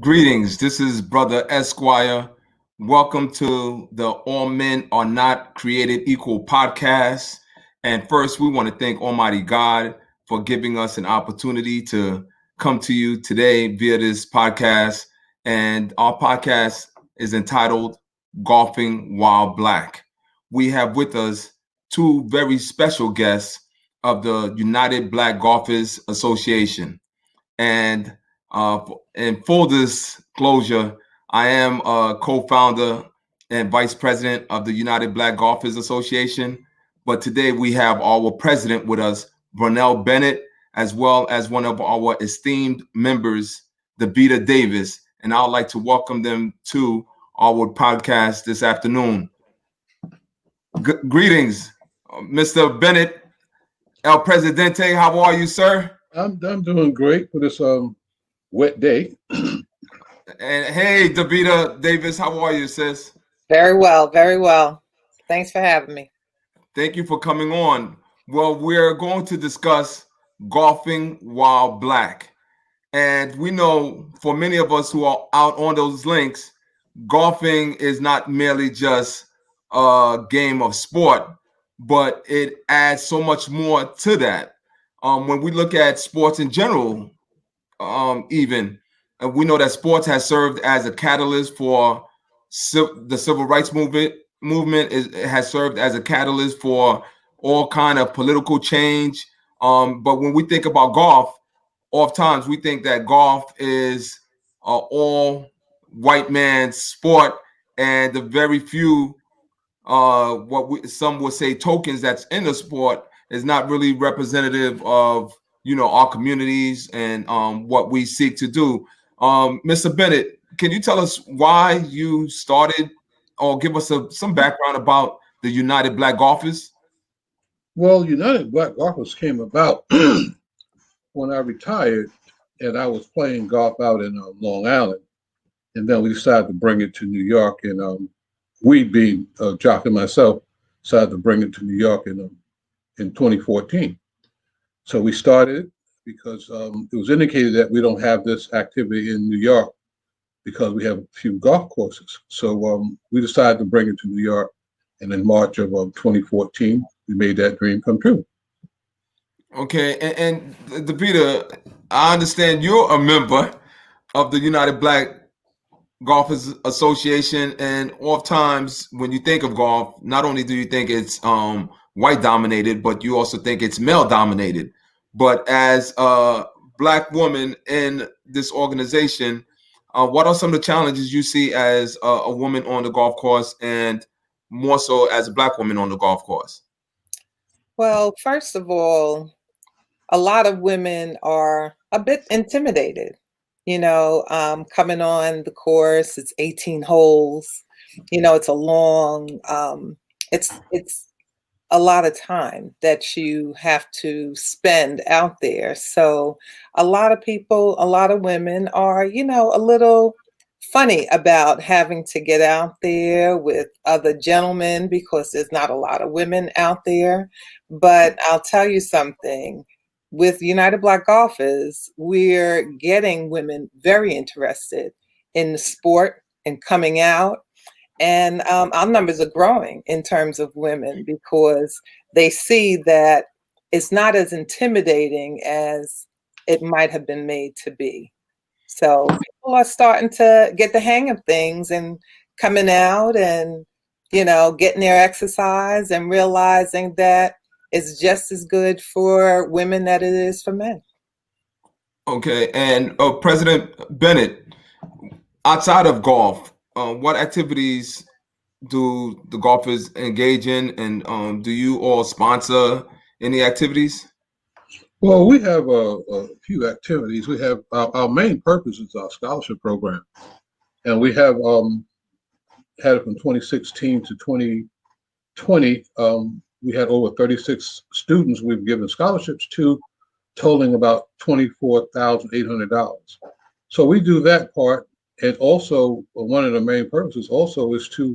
Greetings. This is Brother Esquire. Welcome to the All Men Are Not Created Equal podcast. And first, we want to thank Almighty God for giving us an opportunity to come to you today via this podcast. And our podcast is entitled Golfing While Black. We have with us two very special guests of the United Black Golfers Association. And in full disclosure, I am a co-founder and vice president of the United Black Golfers Association. But today we have our president with us, Vernel Bennett, as well as one of our esteemed members, Davida Davis. And I'd like to welcome them to our podcast this afternoon. Greetings, Mr. Bennett, El Presidente. How are you, sir? I'm doing great for this wet day. And hey, Davida Davis, how are you, sis? Very well, very well. Thanks for having me. Thank you for coming on. Well, we're going to discuss golfing while black. And we know for many of us who are out on those links, golfing is not merely just a game of sport, but it adds so much more to that. When we look at sports in general, we know that sports has served as a catalyst for the civil rights movement. It has served as a catalyst for all kind of political change. But when we think about golf, oftentimes we think that golf is all white man's sport, and the very few some would say tokens that's in the sport is not really representative of our communities and what we seek to do. Mr. Bennett, can you tell us why you started, or give us some background about the United Black Golfers? Well, United Black Golfers came about when I retired, and I was playing golf out in Long Island, and then we decided to bring it to New York, and we, being Jock and myself, decided to bring it to New York in 2014. So we started because it was indicated that we don't have this activity in New York because we have a few golf courses. So we decided to bring it to New York, and in March of 2014, we made that dream come true. Okay, and Davida, I understand you're a member of the United Black Golfers Association, and oftentimes when you think of golf, not only do you think it's white dominated, but you also think it's male dominated. But as a Black woman in this organization, what are some of the challenges you see as a woman on the golf course, and more so as a Black woman on the golf course? Well, first of all, a lot of women are a bit intimidated. Coming on the course, it's 18 holes. It's a long, it's a lot of time that you have to spend out there. So a lot of people, a lot of women are, a little funny about having to get out there with other gentlemen because there's not a lot of women out there. But I'll tell you something. With United Black Golfers, we're getting women very interested in the sport and coming out. And our numbers are growing in terms of women because they see that it's not as intimidating as it might have been made to be. So people are starting to get the hang of things and coming out and, getting their exercise and realizing that it's just as good for women that it is for men. Okay, and President Bennett, outside of golf, what activities do the golfers engage in, and do you all sponsor any activities? Well, we have a few activities. We have our main purpose is our scholarship program, and we have had it from 2016 to 2020. We had over 36 students we've given scholarships to, totaling about $24,800. So we do that part, and also one of the main purposes also is to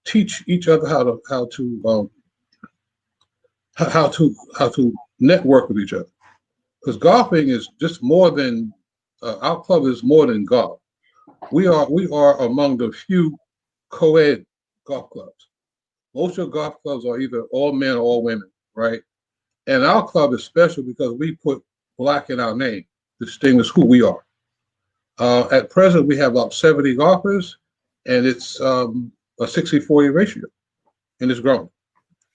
teach each other how to network with each other, because golfing is just more than our club is more than golf. We are among the few co-ed golf clubs. Most of golf clubs are either all men or all women, right? And our club is special because we put black in our name, distinguish who we are. At present, we have about 70 golfers, and it's a 60-40 ratio, and it's growing.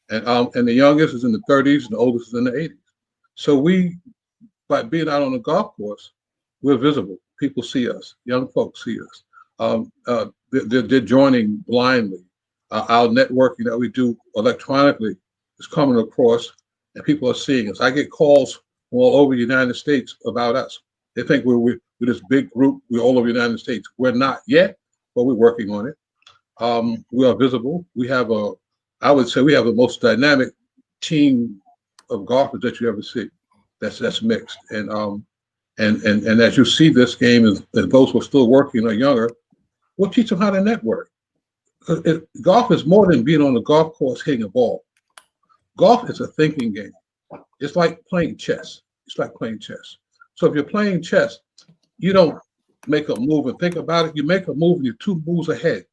And the youngest is in the 30s, and the oldest is in the 80s. So we, by being out on the golf course, we're visible. People see us. Young folks see us. They're joining blindly. Our networking that we do electronically is coming across, and people are seeing us. I get calls from all over the United States about us. They think we're this big group. We're all over the United States. We're not yet, but we're working on it. We are visible. I would say we have the most dynamic team of golfers that you ever see. That's mixed. And as you see this game, as those who are still working or younger, we'll teach them how to network. Golf is more than being on the golf course hitting a ball. Golf is a thinking game. It's like playing chess. It's like playing chess. So if you're playing chess, you don't make a move and think about it. You make a move and you're 2 moves ahead.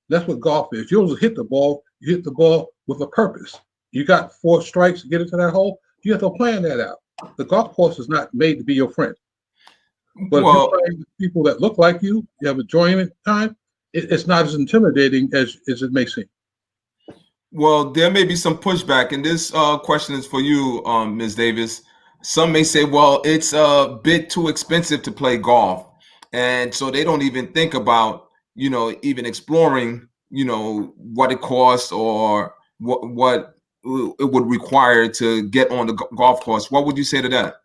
That's what golf is. You don't just hit the ball. You hit the ball with a purpose. You got 4 strikes to get into that hole. You have to plan that out. The golf course is not made to be your friend. But if you're playing with people that look like you have enjoyment time, it's not as intimidating as it may seem. Well, there may be some pushback, and this question is for you, Ms. Davis. Some may say, well, it's a bit too expensive to play golf, and so they don't even think about, even exploring, what it costs or what it would require to get on the golf course. What would you say to that?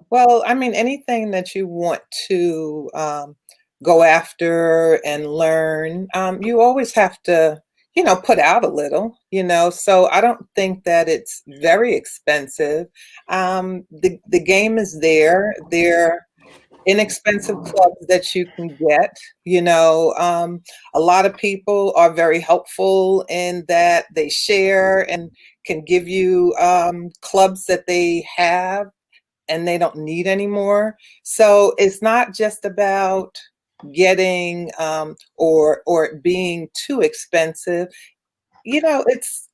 Well, I mean, anything that you want to go after and learn, you always have to, put out a little, so I don't think that it's very expensive. The game is there. They're inexpensive clubs that you can get, a lot of people are very helpful in that they share and can give you clubs that they have and they don't need anymore. So it's not just about getting or it being too expensive. It's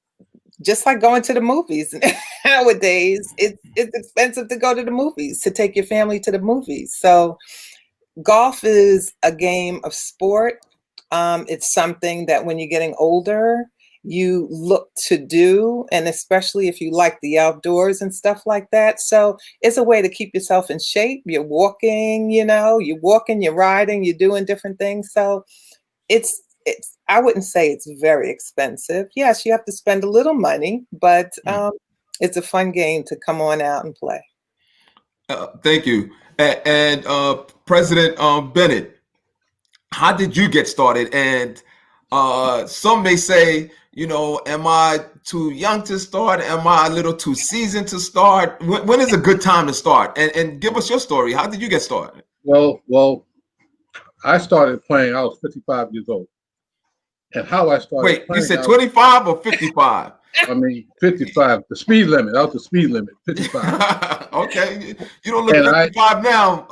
just like going to the movies nowadays. It's expensive to go to the movies, to take your family to the movies. So golf is a game of sport. It's something that when you're getting older, you look to do, and especially if you like the outdoors and stuff like that. So it's a way to keep yourself in shape. You're walking, you're riding, you're doing different things. So it's I wouldn't say it's very expensive. Yes, you have to spend a little money, but it's a fun game to come on out and play. Thank you. And President Bennett, how did you get started? And some may say, am I too young to start? Am I a little too seasoned to start? When is a good time to start? And give us your story. How did you get started? Well, I started playing. I was 55 years old. And how I started Wait, playing, you said 25 or 55? I mean, 55. The speed limit. That was the speed limit. 55. Okay, you don't look 55 now,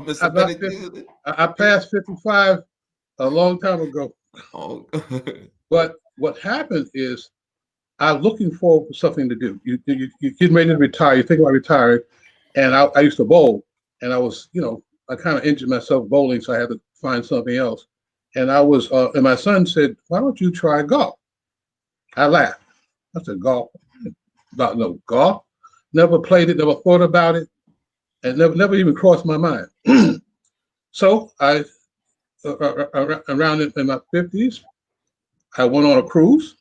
Mr. Bennett. I passed 55 a long time ago. Oh. But what happened is I was looking forward for something to do. You get ready to retire. You think about retiring. And I used to bowl. And I was, I kind of injured myself bowling, so I had to find something else. And and my son said, why don't you try golf? I laughed. I said, golf? No, golf? Never played it, never thought about it, and never even crossed my mind. So I, around in my 50s, I went on a cruise,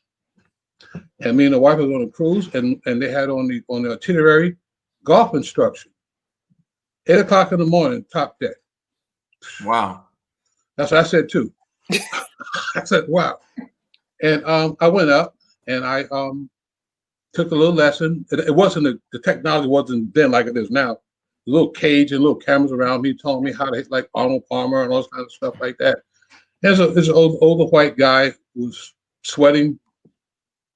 and me and the wife was on a cruise, and they had on the itinerary golf instruction. 8 o'clock in the morning, top deck. Wow. That's what I said too. I said, wow. And I went up and I took a little lesson. It wasn't, the technology wasn't then like it is now. A little cage and little cameras around me telling me how to hit like Arnold Palmer and all this kind of stuff like that. There's an older white guy who was sweating.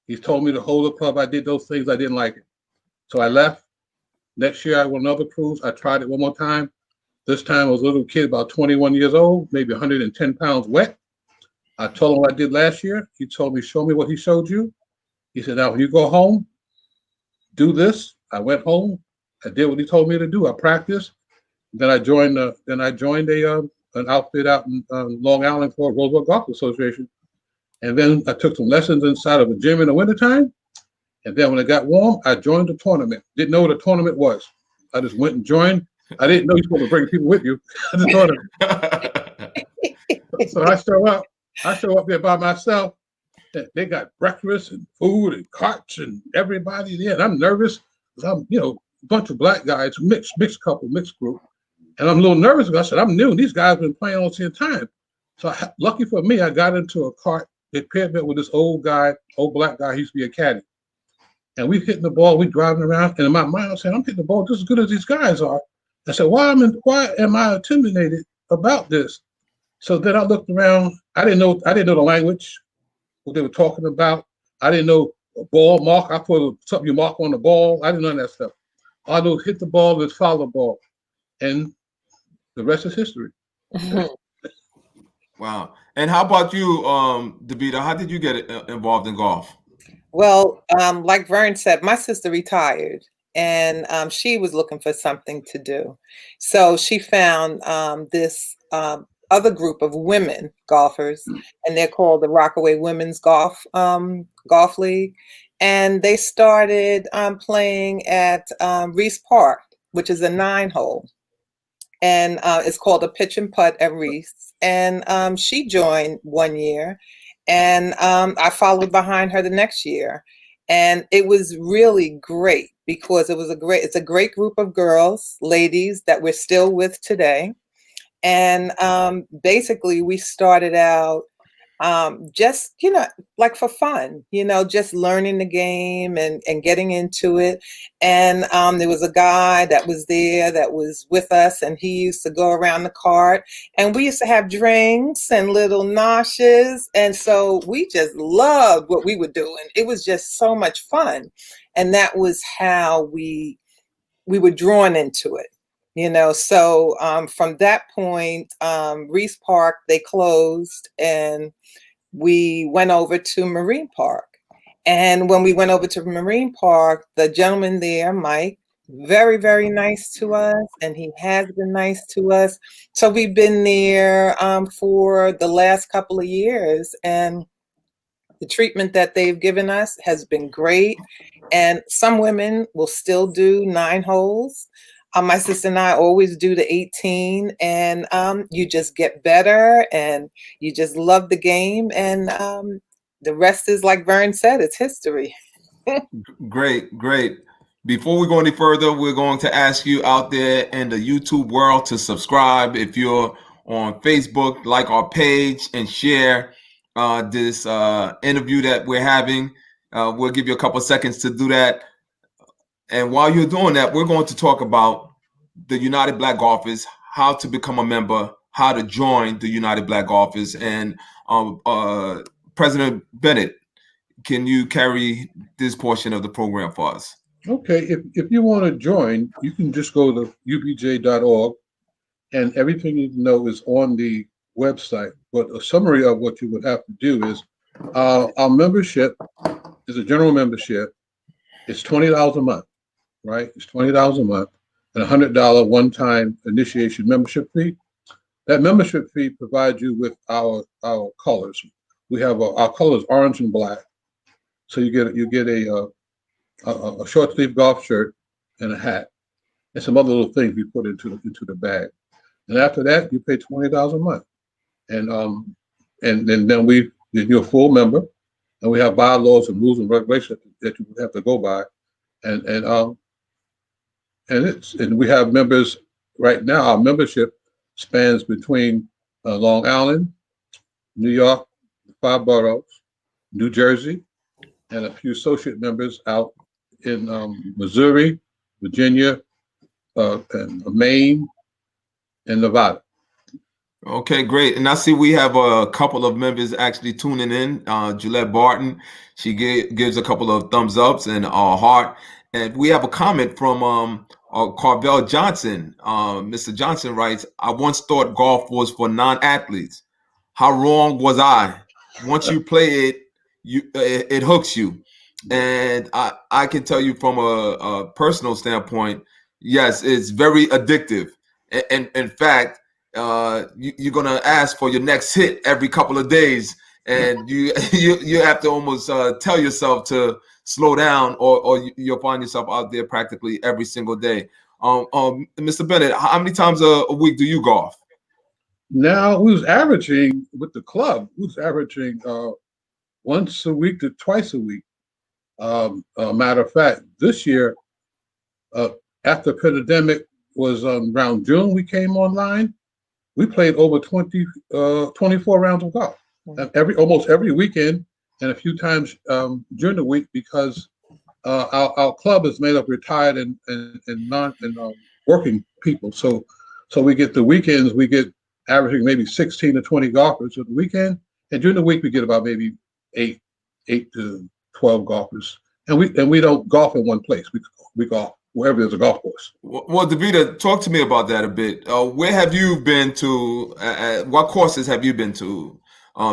He told me to hold the club. I did those things. I didn't like it. So I left. Next year I went on another cruise. I tried it one more time. This time I was a little kid, about 21 years old, maybe 110 pounds wet. I told him what I did last year. He told me, show me what he showed you. He said, now when you go home, do this. I went home. I did what he told me to do. I practiced. Then I joined. An outfit out in Long Island called Roosevelt Golf Association. And then I took some lessons inside of a gym in the wintertime. And then when it got warm, I joined the tournament. Didn't know what a tournament was. I just went and joined. I didn't know you're supposed to bring people with you to the tournament. So I show up there by myself. They got breakfast and food and carts and everybody there. And I'm nervous because I'm, a bunch of black guys, mixed group. And I'm a little nervous because I said, I'm new. These guys have been playing all the same time. So lucky for me, I got into a cart. They paired me with this old black guy. He used to be a caddy. And we hitting the ball, we driving around. And in my mind, I said, I'm hitting the ball just as good as these guys are. I said, why am I intimidated about this? So then I looked around. I didn't know the language, what they were talking about. I didn't know a ball mark. I put something you mark on the ball. I didn't know that stuff. All I knew hit the ball, let's follow the ball. And the rest is history. Wow. And how about you, Davida? How did you get involved in golf? Well, like Vern said, my sister retired and she was looking for something to do. So she found this other group of women golfers, and they're called the Rockaway Women's Golf League. And they started playing at Reese Park, which is a 9-hole. And it's called a pitch and putt at Reese. And she joined one year. And I followed behind her the next year. And it was really great because it's a great group of girls, ladies that we're still with today. And basically we started out just, like for fun, just learning the game and getting into it. And there was a guy that was there that was with us, and he used to go around the cart, and we used to have drinks and little noshes. And so we just loved what we were doing. It was just so much fun. And that was how we were drawn into it. So from that point, Reese Park, they closed, and we went over to Marine Park. And when we went over to Marine Park, the gentleman there, Mike, very, very nice to us, and he has been nice to us. So we've been there for the last couple of years, and the treatment that they've given us has been great. And some women will still do 9 holes. My sister and I always do the 18, and you just get better, and you just love the game, and the rest is, like Vern said, it's history. Great. Before we go any further, we're going to ask you out there in the YouTube world to subscribe. If you're on Facebook, like our page and share this interview that we're having. We'll give you a couple seconds to do that. And while you're doing that, we're going to talk about the United Black Golfers, how to become a member, how to join the United Black Golfers. And President Bennett, can you carry this portion of the program for us? Okay, if you want to join, you can just go to ubga.org, and everything you know is on the website. But a summary of what you would have to do is our membership is a general membership. It's $20 a month, right? It's $20 a month and a $100 one-time initiation membership fee. That membership fee provides you with our colors. We have our colors orange and black. So you get a short sleeve golf shirt and a hat and some other little things we put into the bag. And after that, you pay $20 a month. And then you're a full member, and we have bylaws and rules and regulations that you have to go by. And we have members right now. Our membership spans between Long Island, New York, 5 boroughs, New Jersey, and a few associate members out in Missouri, Virginia, and Maine, and Nevada. Okay, great. And I see we have a couple of members actually tuning in. Gillette Barton, she gives a couple of thumbs ups and a heart. And we have a comment from Carvel Johnson. Mr. Johnson writes, I once thought golf was for non-athletes. How wrong was I? Once you play it, it hooks you. And I can tell you from a personal standpoint, yes, it's very addictive. And in fact, you're gonna ask for your next hit every couple of days, and you have to almost tell yourself to slow down, or you'll find yourself out there practically every single day. Mr. Bennett, how many times a week do you golf? Now we was averaging with the club. We was averaging once a week to twice a week. Matter of fact, this year, after the pandemic was around June, we came online. We played over 24 rounds of golf, almost every weekend, and a few times during the week, because our club is made up of retired and working people. So we get the weekends. We get averaging maybe 16 to 20 golfers at the weekend, and during the week we get about maybe eight to 12 golfers. And we don't golf in one place. We golf wherever there's a golf course. Well, Davida, talk to me about that a bit. Where have you been to? What courses have you been to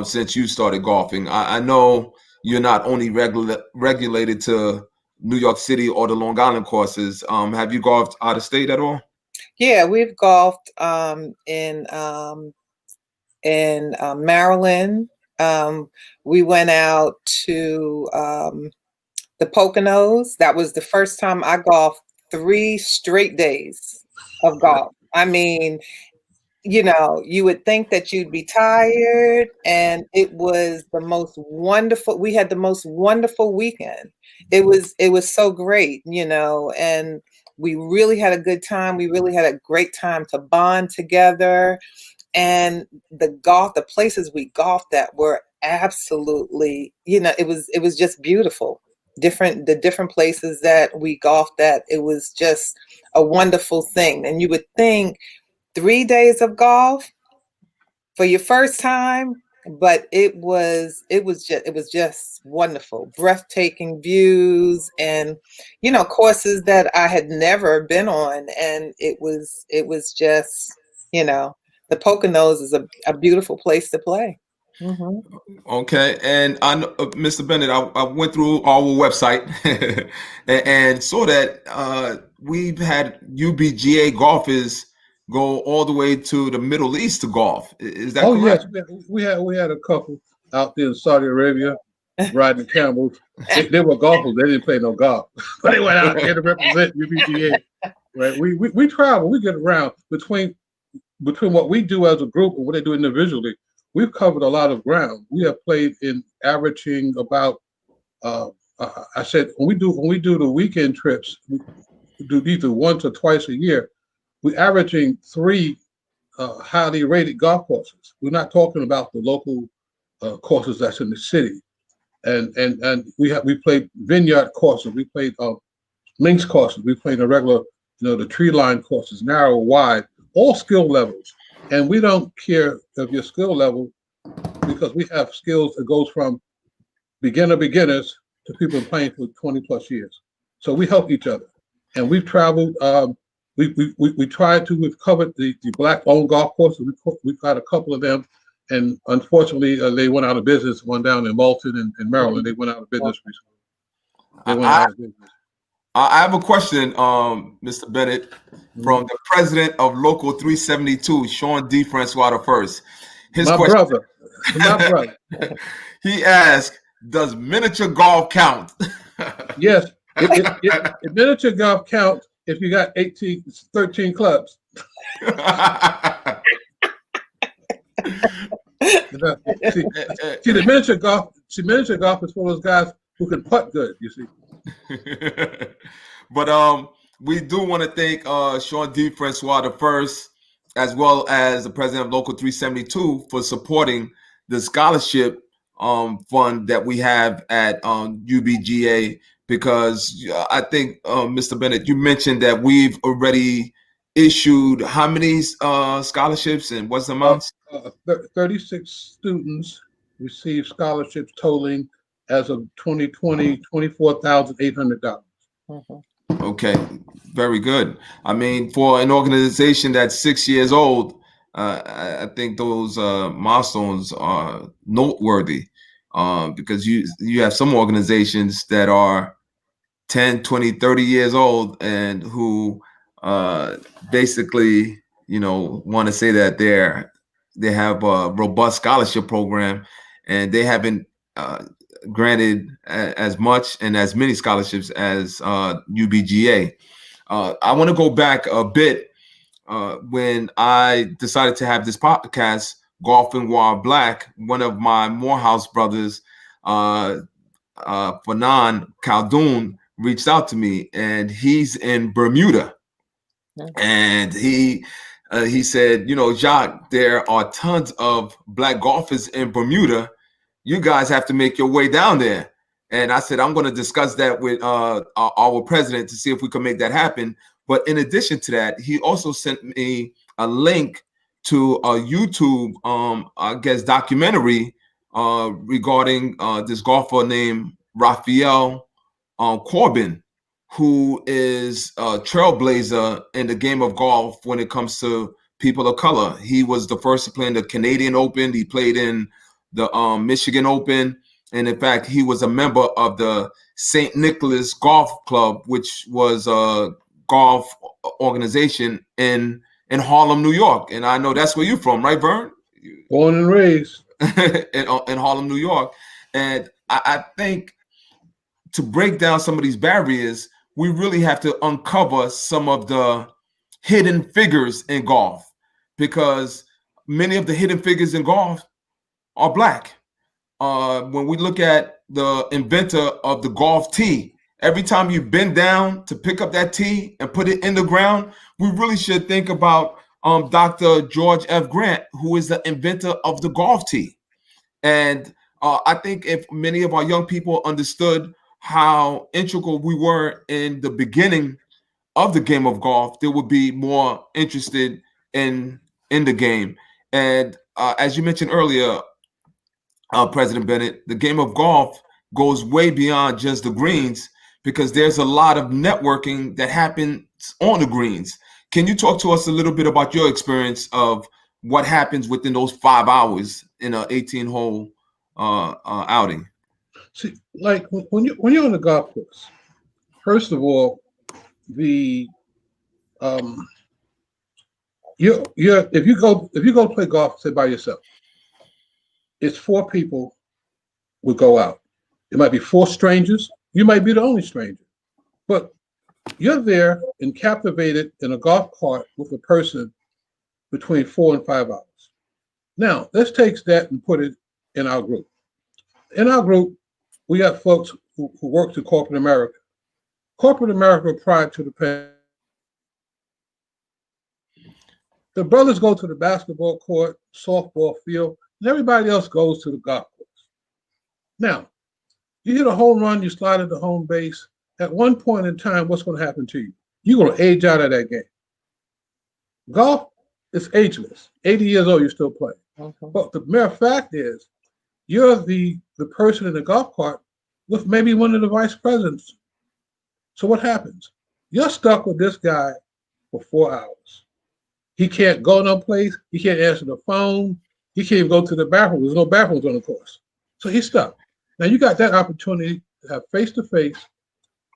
since you started golfing? I know you're not only regulated to New York City or the Long Island courses. Have you golfed out of state at all? Yeah, we've golfed in Maryland. We went out to the Poconos. That was the first time I golfed 3 straight days of golf. I mean, you know, you would think that you'd be tired, and it was the most wonderful. We had the most wonderful weekend. It was so great, you know, and we really had a good time. We really had a great time to bond together. And the places we golfed at were absolutely, you know, it was just beautiful. The different places that we golfed at, it was just a wonderful thing. And you would think 3 days of golf for your first time, but it was just wonderful, breathtaking views, and you know, courses that I had never been on, and it was just, you know, the Poconos is a beautiful place to play. Mm-hmm. Okay, and I know, Mr. Bennett, I went through our website and saw that we've had UBGA golfers go all the way to the Middle East to golf. Is that correct? Yes, we had a couple out there in Saudi Arabia riding camels. They were golfers. They didn't play no golf, but they went out there to represent UBGA. Right? We travel. We get around between what we do as a group and what they do individually. We've covered a lot of ground. We have played in averaging about. I said when we do the weekend trips, we do either once or twice a year. We're averaging 3 highly rated golf courses. We're not talking about the local courses that's in the city, and we played vineyard courses. We played links courses. We played the regular, you know, the tree line courses, narrow, wide, all skill levels. And we don't care of your skill level, because we have skills that goes from beginners to people playing for 20 plus years. So we help each other, and we've traveled. We've covered the black-owned golf courses. We've got a couple of them, and unfortunately, they went out of business. One down in Malton and Maryland, they went out of business recently. They went out of business. I have a question, Mr. Bennett, from the president of Local 372, Sean D. Francois the First. My brother. He asked, "Does miniature golf count?" Yes, if miniature golf counts if you got 13 clubs. See, the miniature golf is for those guys who can putt good, you see. But we do want to thank Sean D. Francois the First, as well as the president of Local 372, for supporting the scholarship fund that we have at UBGA, because I think, Mr. Bennett, you mentioned that we've already issued how many scholarships, and what's the amounts? 36 students received scholarships totaling, as of 2020, $24,800. Mm-hmm. Okay, very good. I mean, for an organization that's 6 years old, I think those milestones are noteworthy, because you have some organizations that are 10, 20, 30 years old and who uh, basically, want to say that they have a robust scholarship program, and they haven't uh, granted as much and as many scholarships as UBGA. I want to go back a bit when I decided to have this podcast, Golfing While Black. One of my Morehouse brothers, uh, Fanon Khaldun, reached out to me, and he's in Bermuda, and he said, Jacques, there are tons of black golfers in Bermuda. You guys have to make your way down there. And I said, I'm going to discuss that with our president to see if we can make that happen. But in addition to that, he also sent me a link to a YouTube, I guess, documentary regarding this golfer named Raphael Corbin, who is a trailblazer in the game of golf when it comes to people of color. He was the first to play in the Canadian Open. He played in the Michigan Open. And in fact, he was a member of the St. Nicholas Golf Club, which was a golf organization in Harlem, New York. And I know that's where you're from, right, Vern? Born and raised in Harlem, New York. And I think to break down some of these barriers, we really have to uncover some of the hidden figures in golf, because many of the hidden figures in golf are black. When we look at the inventor of the golf tee, every time you bend down to pick up that tee and put it in the ground, we really should think about Dr. George F. Grant, who is the inventor of the golf tee. And I think if many of our young people understood how integral we were in the beginning of the game of golf, they would be more interested in the game. And as you mentioned earlier, President Bennett, the game of golf goes way beyond just the greens, because there's a lot of networking that happens on the greens. Can you talk to us a little bit about your experience of what happens within those 5 hours in an 18-hole outing? See, like when you're on the golf course, first of all, the if you go play golf, say by yourself, it's 4 people will go out. It might be 4 strangers. You might be the only stranger, but you're there and captivated in a golf cart with a person between 4 and 5 hours. Now, let's take that and put it in our group. In our group, we got folks who work to corporate America. Corporate America prior to the pandemic, the brothers go to the basketball court, softball field, and everybody else goes to the golf course. Now, you hit a home run, you slide at the home base. At one point in time, what's going to happen to you? You're going to age out of that game. Golf is ageless. 80 years old, you're still playing. Okay. But the mere fact is, you're the person in the golf cart with maybe one of the vice presidents. So what happens? You're stuck with this guy for 4 hours. He can't go no place. He can't answer the phone. He can't even go to the bathroom. There's no bathrooms on the course. So he's stuck. Now you got that opportunity to have face-to-face,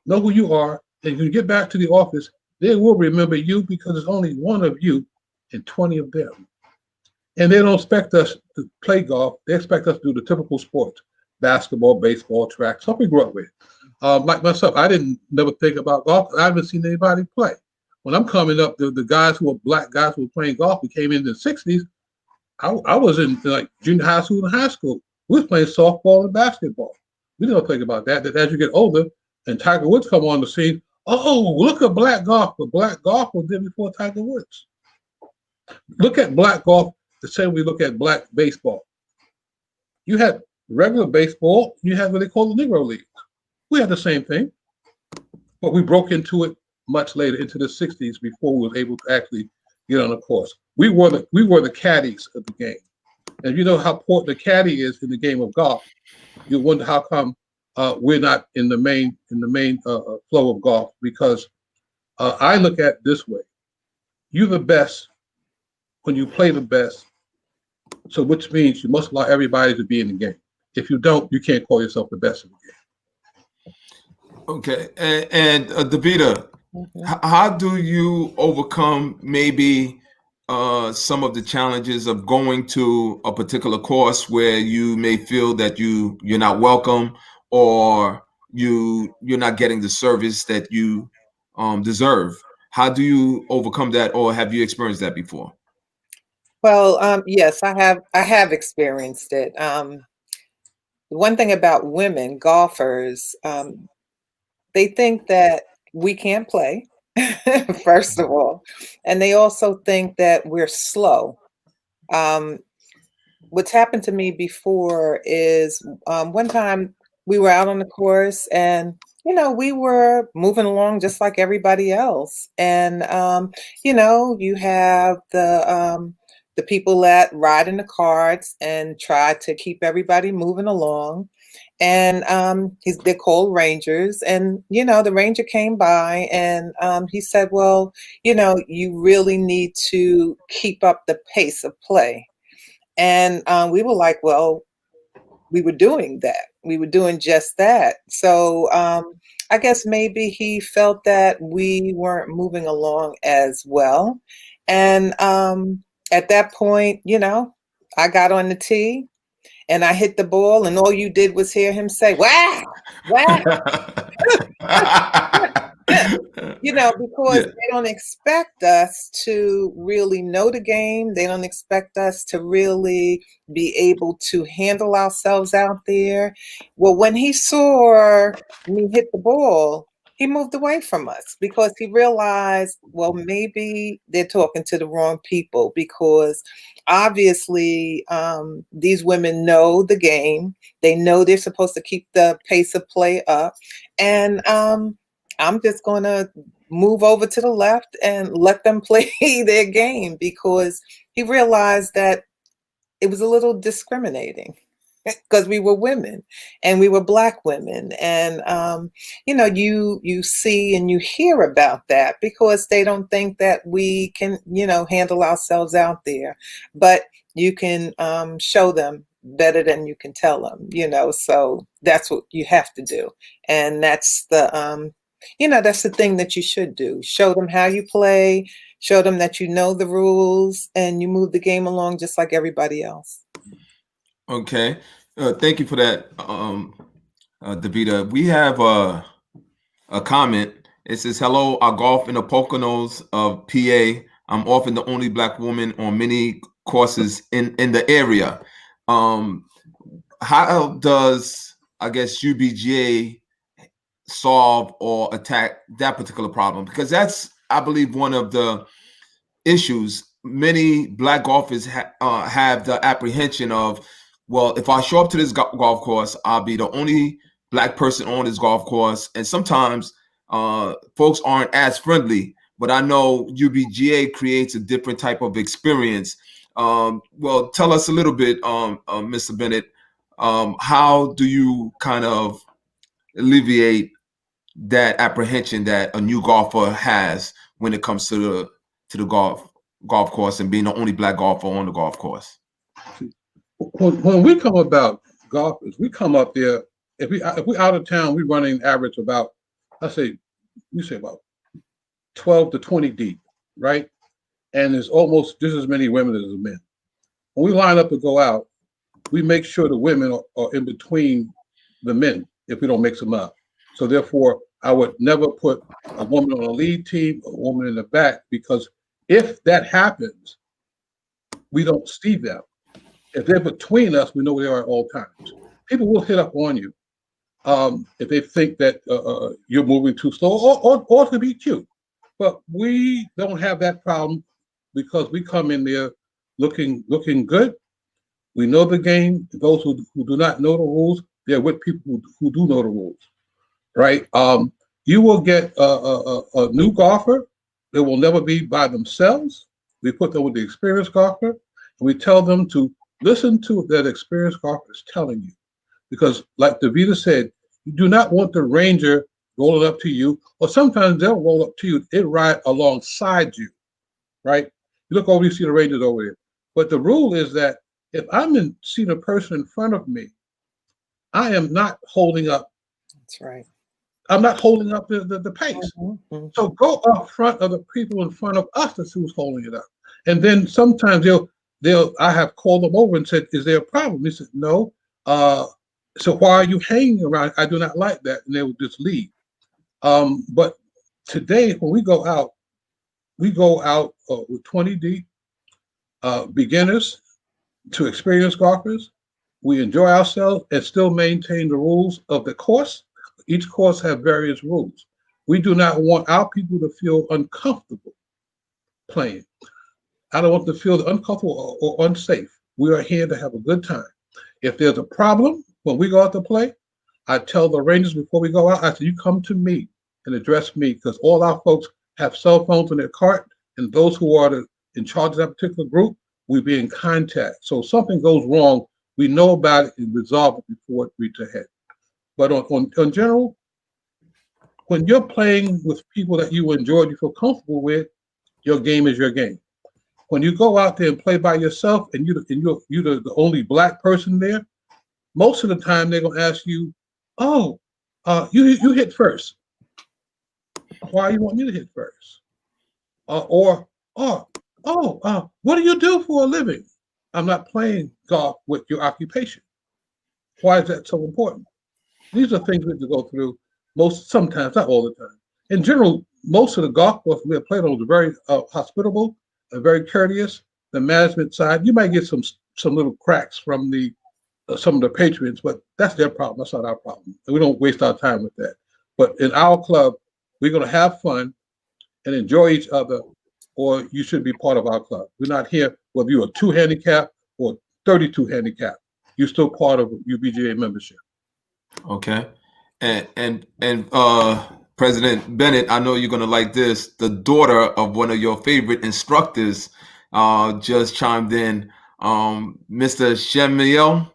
know who you are, and when you get back to the office, they will remember you, because there's only one of you and 20 of them. And they don't expect us to play golf. They expect us to do the typical sports, basketball, baseball, track, stuff we grew up with. Like myself, I didn't never think about golf. I haven't seen anybody play. When I'm coming up, the guys who were black guys who were playing golf, who came in the 60s, I was in like junior high school and high school. We was playing softball and basketball. We didn't think about that. That as you get older and Tiger Woods come on the scene, oh, look at black golf. But black golf was there before Tiger Woods. Look at black golf the same way we look at black baseball. You had regular baseball, you had what they call the Negro League. We had the same thing, but we broke into it much later, into the 60s, before we was able to actually get on the course. We were the caddies of the game. And you know how important the caddy is in the game of golf. You wonder how come we're not in the main flow of golf, because I look at it this way: you're the best when you play the best. So, which means you must allow everybody to be in the game. If you don't, you can't call yourself the best in the game. Okay, and Davida, how do you overcome maybe some of the challenges of going to a particular course where you may feel that you're not welcome, or you're not getting the service that you deserve? How do you overcome that, or have you experienced that before? Well, yes, I have experienced it. One thing about women golfers, they think that we can't play, first of all, and they also think that we're slow. Um, what's happened to me before is one time we were out on the course, and we were moving along just like everybody else. And you have the people that ride in the carts and try to keep everybody moving along. And they're called rangers. And the ranger came by, and he said, well, you really need to keep up the pace of play. And we were like, well, we were doing that. We were doing just that. So I guess maybe he felt that we weren't moving along as well. And at that point, I got on the tee and I hit the ball, and all you did was hear him say, wow, wow. Because Yeah. they don't expect us to really know the game. They don't expect us to really be able to handle ourselves out there. Well, when he saw me hit the ball, he moved away from us because he realized, well, maybe they're talking to the wrong people, because obviously these women know the game. They know they're supposed to keep the pace of play up. And I'm just going to move over to the left and let them play their game, because he realized that it was a little discriminating because we were women and we were Black women. And, you see and you hear about that because they don't think that we can, handle ourselves out there. But you can show them better than you can tell them, so that's what you have to do. And that's that's the thing that you should do. Show them how you play, show them that you know the rules, and you move the game along just like everybody else. Okay. Thank you for that, Davida. We have a comment. It says, hello, I golf in the Poconos of PA. I'm often the only Black woman on many courses in the area. How does, I guess, UBGA solve or attack that particular problem? Because that's, I believe, one of the issues. Many Black golfers have the apprehension of, well, if I show up to this golf course, I'll be the only Black person on this golf course. And sometimes folks aren't as friendly, but I know UBGA creates a different type of experience. Well, tell us a little bit, Mr. Bennett, how do you kind of alleviate that apprehension that a new golfer has when it comes to the golf course and being the only Black golfer on the golf course? When we come about golfers, we come up there. If we out of town, we running average about, we say about 12 to 20 deep, right? And there's almost just as many women as men. When we line up to go out, we make sure the women are in between the men if we don't mix them up. So therefore, I would never put a woman on a lead team, a woman in the back, because if that happens, we don't see them. If they're between us, we know where they are at all times. People will hit up on you if they think that you're moving too slow or to be cute. But we don't have that problem because we come in there looking good. We know the game. Those who do not know the rules, they're with people who do know the rules, right? You will get a new golfer. They will never be by themselves. We put them with the experienced golfer, and we tell them to listen to what that experienced golfer is telling you. Because like Davida said, You do not want the ranger rolling up to you, or sometimes they'll roll up to you. They ride alongside you, right? You look over, you see the rangers over there. But the rule is that if I'm seeing a person in front of me, I am not holding up. That's right. I'm not holding up the pace. Mm-hmm. So go up front of the people in front of us. That's who's holding it up. And then sometimes I have called them over and said, "Is there a problem?" He said, "No." So why are you hanging around? I do not like that, and they would just leave. But today, when we go out with 20 deep, beginners to experienced golfers. We enjoy ourselves and still maintain the rules of the course. Each course have various rules. We do not want our people to feel uncomfortable playing. I don't want them to feel uncomfortable or unsafe. We are here to have a good time. If there's a problem when we go out to play, I tell the Rangers before we go out, I say, you come to me and address me, because all our folks have cell phones in their cart, and those who are in charge of that particular group, we be in contact. So if something goes wrong, we know about it and resolve it before it reaches ahead. But on general, when you're playing with people that you enjoy, you feel comfortable with, your game is your game. When you go out there and play by yourself, and you're the only black person there, most of the time they're gonna ask you, "Oh, you hit first. Why you want me to hit first?" What do you do for a living? I'm not playing golf with your occupation. Why is that so important? These are things we have to go through sometimes, not all the time. In general, most of the golf courses we have played on are very hospitable and very courteous. The management side, you might get some little cracks from some of the patrons, but that's their problem. That's not our problem. And we don't waste our time with that. But in our club, we're going to have fun and enjoy each other, or you should be part of our club. We're not here whether you're a 2 handicap or 32 handicap. You're still part of UBGA membership. Okay. And President Bennett, I know you're gonna like this. The daughter of one of your favorite instructors just chimed in. Mr. Shemiel,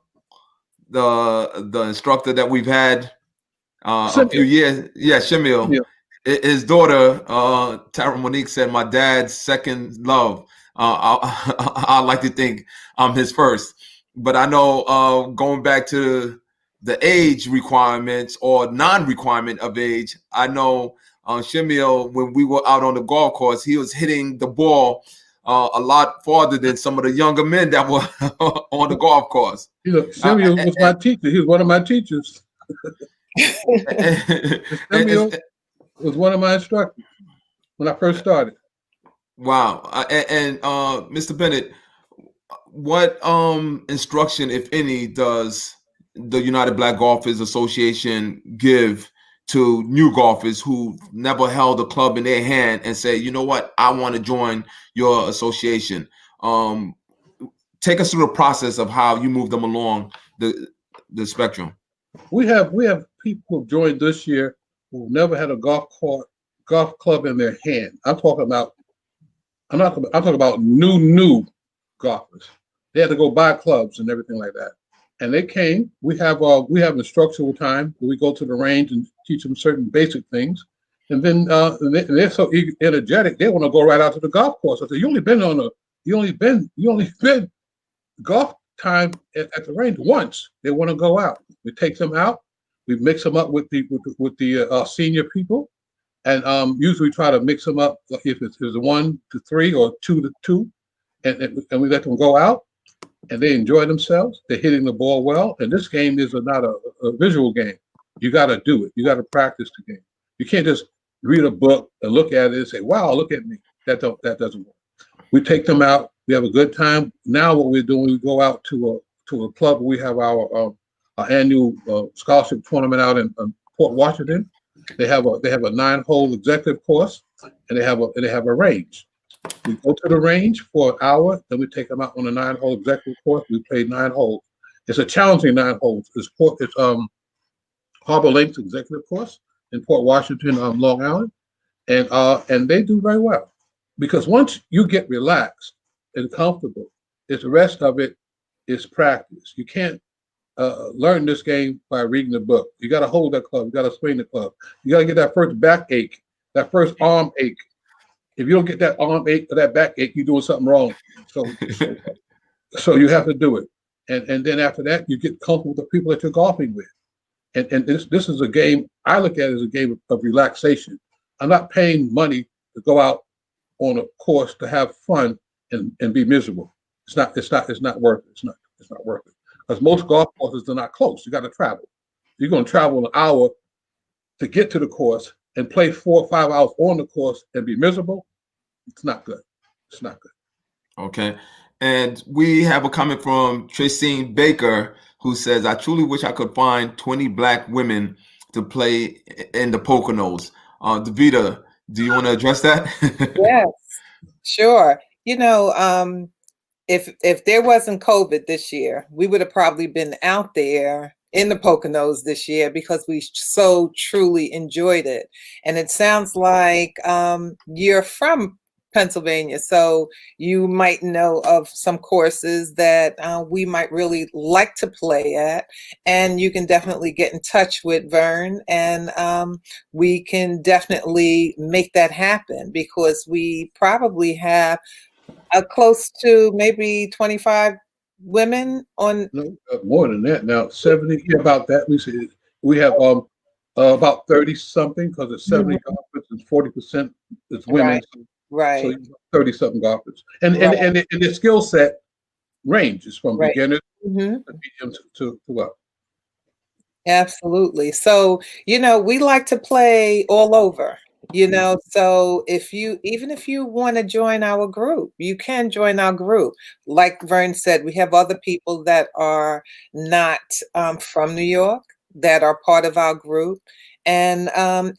the instructor that we've had a few years. Yeah, Shemiel. His daughter, Tara Monique, said, "My dad's second love." I like to think I'm his first, but I know going back to the age requirements or non-requirement of age, I know Shemiel, when we were out on the golf course, he was hitting the ball a lot farther than some of the younger men that were on the golf course. Shemiel was my teacher. He was one of my teachers. Shemiel was one of my instructors when I first started. Wow. And Mr. Bennett, what instruction, if any, does the United Black Golfers Association give to new golfers who never held a club in their hand and say, you know what, I want to join your association? Take us through the process of how you move them along the spectrum. We have people who joined this year who never had a golf club in their hand. I'm talking about new golfers. They had to go buy clubs and everything like that. And they came. We have instructional time where we go to the range and teach them certain basic things. And then they're so energetic, they want to go right out to the golf course. I said, you only been golf time at the range once. They want to go out. We take them out. We mix them up with the senior people, and usually we try to mix them up if it's 1 to 3 or 2 to 2, and we let them go out, and they enjoy themselves. They're hitting the ball well, and this game is not a visual game. You got to do it. You got to practice the game. You can't just read a book and look at it and say, "Wow, look at me." That doesn't work. We take them out. We have a good time. Now what we're doing, we go out to a club. We have our annual scholarship tournament out in Port Washington. They have a 9-hole executive course, and they have a range. We go to the range for an hour, then we take them out on a 9-hole executive course. We play 9 holes. It's a challenging 9 holes. It's Harbor Links executive course in Port Washington, Long Island, and they do very well, because once you get relaxed and comfortable, the rest of it is practice. You can't learn this game by reading the book. You got to hold that club. You got to swing the club. You got to get that first backache, that first arm ache. If you don't get that arm ache or that backache, you're doing something wrong. So you have to do it. And then after that, you get comfortable with the people that you're golfing with. And this is a game, I look at it as a game of relaxation. I'm not paying money to go out on a course to have fun and be miserable. It's not worth it. It's not worth it. Because most golf courses are not close. You got to travel. You're going to travel an hour to get to the course and play 4 or 5 hours on the course and be miserable. It's not good. It's not good. Okay. And we have a comment from Tracine Baker, who says, I truly wish I could find 20 Black women to play in the Poconos. Davida, do you want to address that? Yes, sure. You know, if there wasn't COVID this year, we would have probably been out there in the Poconos this year because we so truly enjoyed it. And it sounds like you're from Pennsylvania, so you might know of some courses that we might really like to play at, and you can definitely get in touch with Vern, and we can definitely make that happen because we probably have close to maybe 25 women on. No, more than that. Now 70, about that. We have about 30 something because it's 70 golfers and 40% is women. Right. So 30 something golfers, and the skill set ranges from beginners to medium to up. Absolutely. So, you know, we like to play all over, you know, so even if you want to join our group, you can join our group. Like Vern said, we have other people that are not from New York that are part of our group. And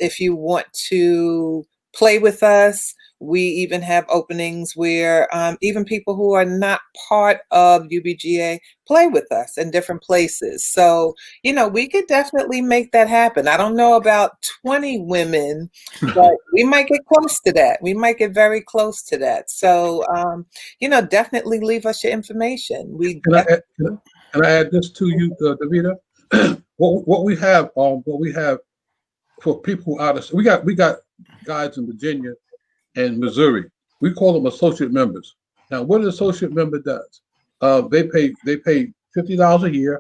if you want to play with us, we even have openings where even people who are not part of UBGA play with us in different places. So, you know, we could definitely make that happen. I don't know about 20 women, but we might get close to that. We might get very close to that. So, you know, definitely leave us your information. Can I add this to you, Davida? what we have for people out of, we got guys in Virginia and Missouri. We call them associate members. Now, what an associate member does, they pay $50 a year,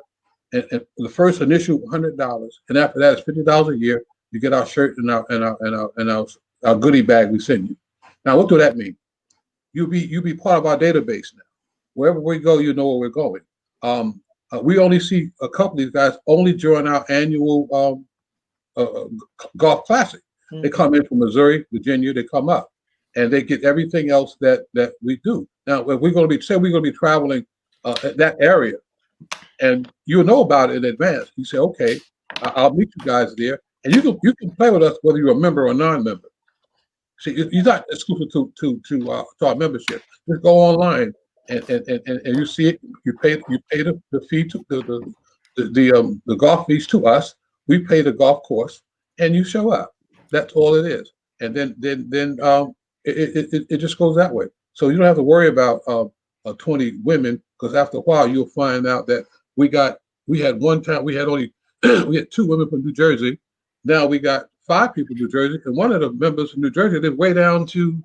and the first initial $100, and after that it's $50 a year. You get our shirt and our goodie bag we send you. Now, what do that mean? You be part of our database now. Wherever we go, you know where we're going. We only see a couple of these guys only during our annual golf classic. They come in from Missouri, Virginia. They come up, and they get everything else that we do. Now, if we're going to be traveling that area, and you know about it in advance. You say, okay, I'll meet you guys there, and you can play with us whether you're a member or non-member. See, you're not exclusive to our membership. Just go online and you see it. You pay the fee to the golf fees to us. We pay the golf course, and you show up. That's all it is. And then it just goes that way. So you don't have to worry about 20 women, because after a while you'll find out that we had 2 women from New Jersey. Now we got 5 people from New Jersey, and one of the members from New Jersey lives way down to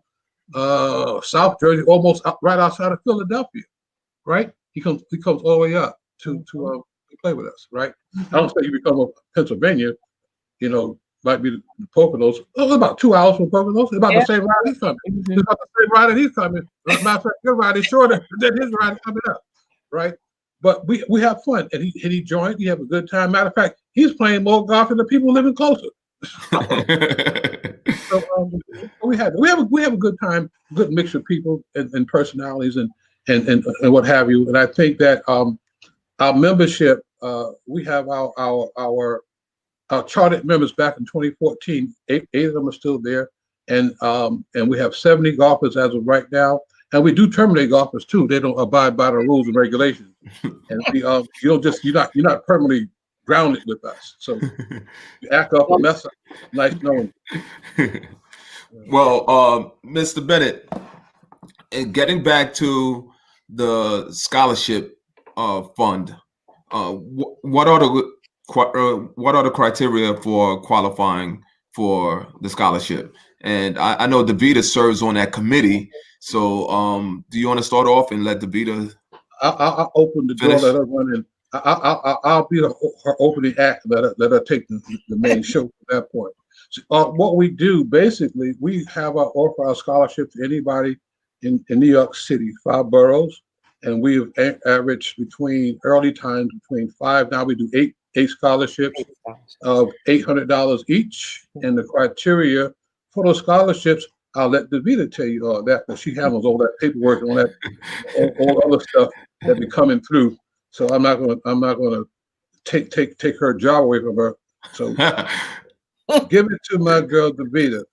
South Jersey, almost right outside of Philadelphia. Right? He comes all the way up to play with us. Right? I don't say you become a Pennsylvania, you know. Might be the Poconos. Oh, about 2 hours from Poconos. About the same ride he's coming. It's about the same ride that he's coming. As a matter of fact, your ride is shorter than his ride coming up, right? But we have fun, and he joined. He have a good time. Matter of fact, he's playing more golf than the people living closer. So we have a good time, good mix of people and personalities and what have you. And I think that our membership, we have our chartered members back in 2014. Eight of them are still there, and we have 70 golfers as of right now. And we do terminate golfers too. They don't abide by the rules and regulations, and you're not permanently grounded with us. So you act up and mess up. Nice knowing. Well, Mr. Bennett, and getting back to the scholarship fund, what are the criteria for qualifying for the scholarship? And I know Davida serves on that committee. So do you want to start off and let Davida I'll open the door, finish? let her run in. I'll be her opening act, let her take the main show at that point. So, what we do basically, we offer our scholarship to anybody in New York City, 5 boroughs, and we've averaged early times between five. Now we do eight scholarships of $800 each, and the criteria for those scholarships, I'll let Davida tell you all that, because she handles all that paperwork and all other stuff that be coming through. So I'm not gonna take her job away from her. So give it to my girl Davida.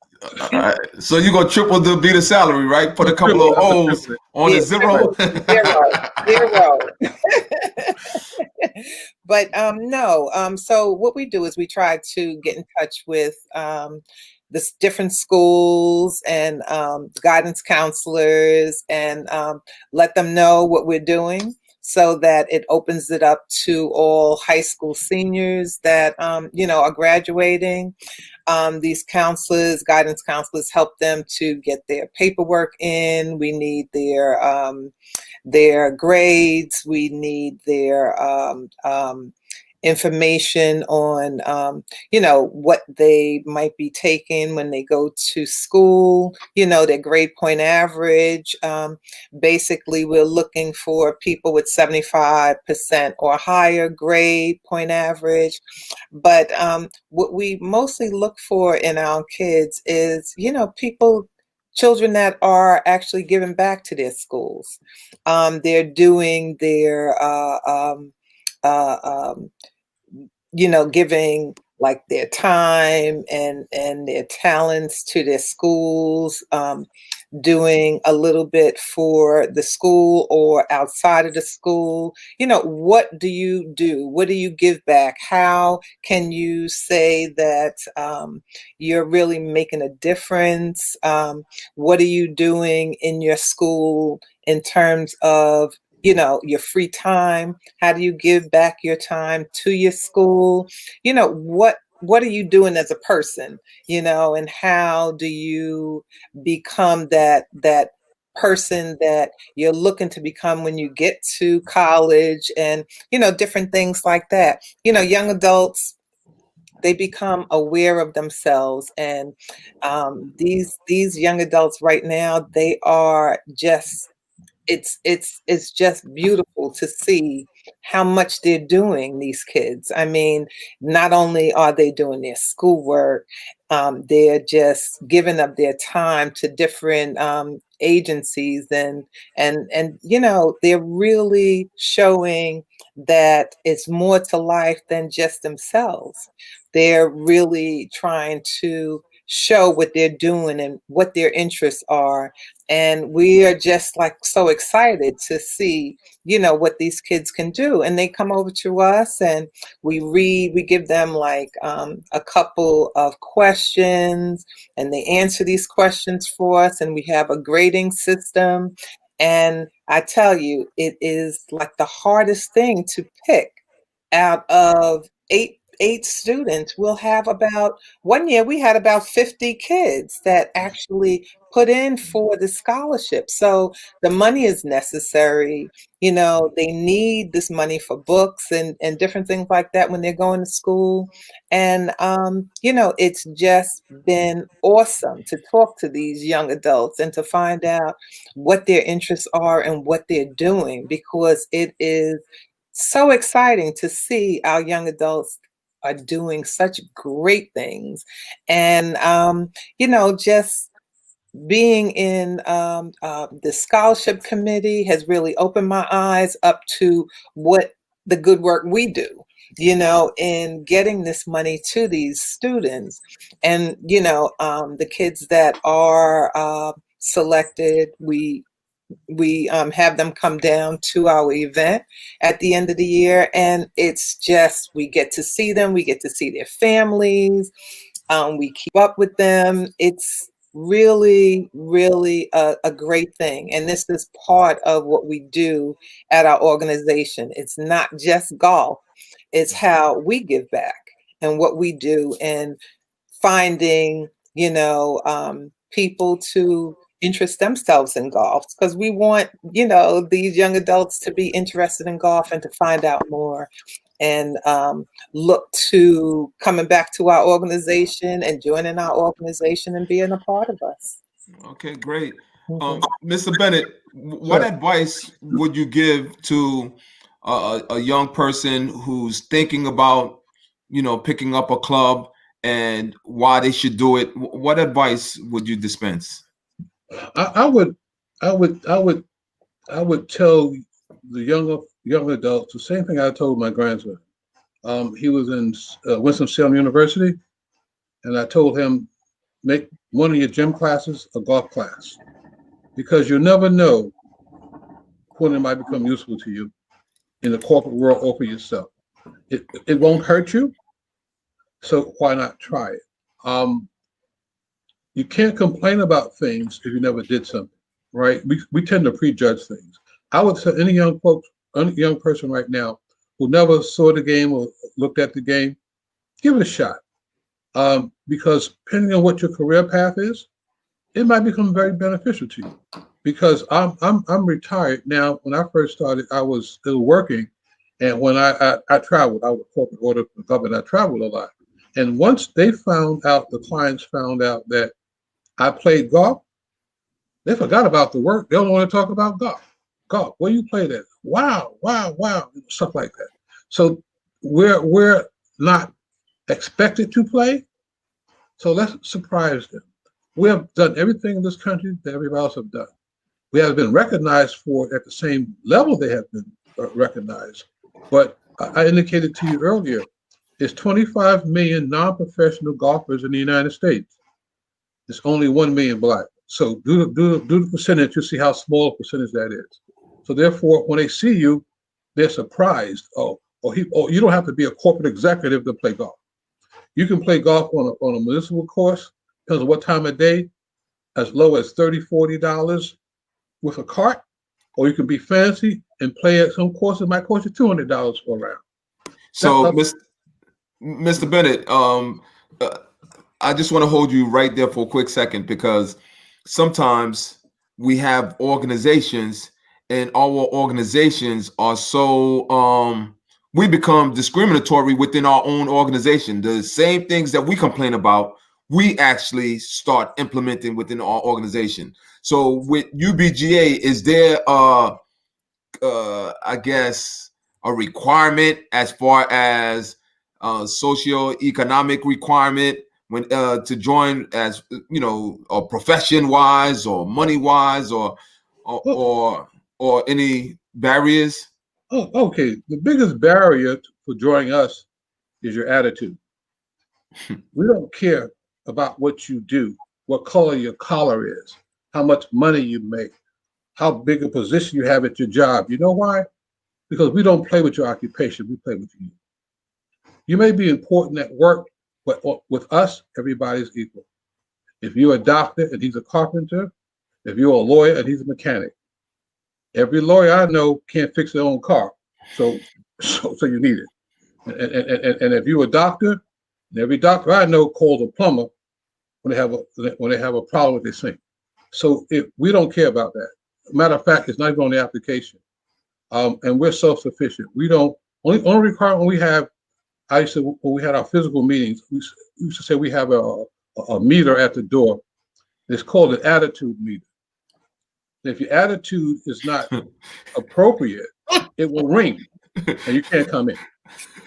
All right. So you're gonna triple Davida salary, right? Put a couple of O's on the zero. Zero. But no. So what we do is we try to get in touch with the different schools and guidance counselors, and let them know what we're doing, so that it opens it up to all high school seniors that are graduating. These counselors, guidance counselors, help them to get their paperwork in. We need their grades. We need their information on what they might be taking when they go to school, their grade point average. Basically, we're looking for people with 75% or higher grade point average. But what we mostly look for in our kids is, children that are actually giving back to their schools. They're doing their giving like their time and their talents to their schools, doing a little bit for the school or outside of the school. What do you do? What do you give back? How can you say that you're really making a difference? What are you doing in your school in terms of your free time? How do you give back your time to your school? What are you doing as a person? And how do you become that person that you're looking to become when you get to college, and different things like that. Young adults, they become aware of themselves, and these young adults right now, they are just, it's just beautiful to see how much they're doing, these kids. I mean, not only are they doing their schoolwork, they're just giving up their time to different agencies, and they're really showing that it's more to life than just themselves. They're really trying to show what they're doing and what their interests are. And we are just like so excited to see, what these kids can do. And they come over to us and we give them like a couple of questions, and they answer these questions for us, and we have a grading system. And I tell you, it is like the hardest thing to pick out of eight students. We'll have about, one year we had about 50 kids that actually put in for the scholarship. So the money is necessary. They need this money for books and different things like that when they're going to school. And it's just been awesome to talk to these young adults and to find out what their interests are and what they're doing, because it is so exciting to see our young adults are doing such great things. And just being in the scholarship committee has really opened my eyes up to what the good work we do, in getting this money to these students. And the kids that are selected, we have them come down to our event at the end of the year, and it's just, we get to see them, we get to see their families, we keep up with them. really, really a great thing. And this is part of what we do at our organization. It's not just golf, it's how we give back and what we do and finding, people to interest themselves in golf because we want, these young adults to be interested in golf and to find out more and look to coming back to our organization and joining our organization and being a part of us. Okay, great. Mhm. Mr. Bennett, what advice would you give to a young person who's thinking about, picking up a club and why they should do it? What advice would you dispense? I would tell the young adults the same thing I told my grandson. He was in Winston-Salem University, and I told him, make one of your gym classes a golf class, because you never know when it might become useful to you in the corporate world or for yourself. It won't hurt you, so why not try it? You can't complain about things if you never did something, right? We tend to prejudge things. I would say any young person right now who never saw the game or looked at the game, give it a shot. Because depending on what your career path is, it might become very beneficial to you. Because I'm retired now. When I first started, I was still working, and when I traveled, I was a corporate order for the government. I traveled a lot, and once the clients found out that I played golf, they forgot about the work. They only want to talk about golf. Golf, where you play that? Wow, stuff like that. So we're not expected to play. So let's surprise them. We have done everything in this country that everybody else have done. We have been recognized for it at the same level they have been recognized. But I indicated to you earlier, there's 25 million non-professional golfers in the United States. There's only 1 million Black. So do the percentage, you see how small a percentage that is. So therefore, when they see you, they're surprised. Oh, you don't have to be a corporate executive to play golf. You can play golf on a municipal course, depends on what time of day, as low as $30, $40 with a cart, or you can be fancy and play at some courses that might cost you $200 for a round. So, Mr. Bennett, I just want to hold you right there for a quick second, because sometimes we have organizations and our organizations are so we become discriminatory within our own organization. The same things that we complain about, we actually start implementing within our organization. So with UBGA, is there I guess a requirement as far as socio-economic requirement when to join, as or profession wise or money wise or any barriers? Oh, okay. The biggest barrier for joining us is your attitude. We don't care about what you do, what color your collar is, how much money you make, how big a position you have at your job. You know why? Because we don't play with your occupation, we play with you. You may be important at work, but with us, everybody's equal. If you're a doctor and he's a carpenter, if you're a lawyer and he's a mechanic, every lawyer I know can't fix their own car, so you need it. And if you're a doctor, and every doctor I know calls a plumber when they have a problem with their sink. So if we don't care about that. Matter of fact, it's not even on the application. And we're self-sufficient. We don't only requirement we have. I used to, when we had our physical meetings, we used to say we have a meter at the door. It's called an attitude meter. If your attitude is not appropriate, it will ring and you can't come in.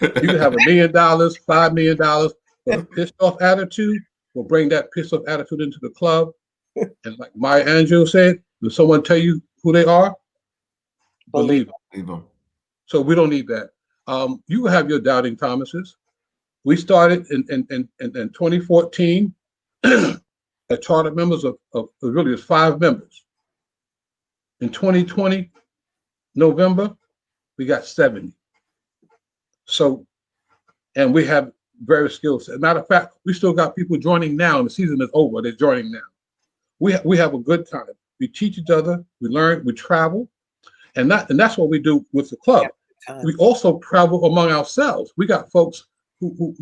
You can have $1 million, $5 million, but a pissed off attitude will bring that pissed off attitude into the club. And like Maya Angelou said, when someone tell you who they are, believe them. So we don't need that. You will have your doubting Thomases. We started in 2014 at charter members of really 5 members. In 2020, November, we got 70. So, and we have various skill sets. Matter of fact, we still got people joining now, and the season is over. They're joining now. we have a good time. We teach each other, we learn, we travel, and that's what we do with the club. We also travel among ourselves. We got folks who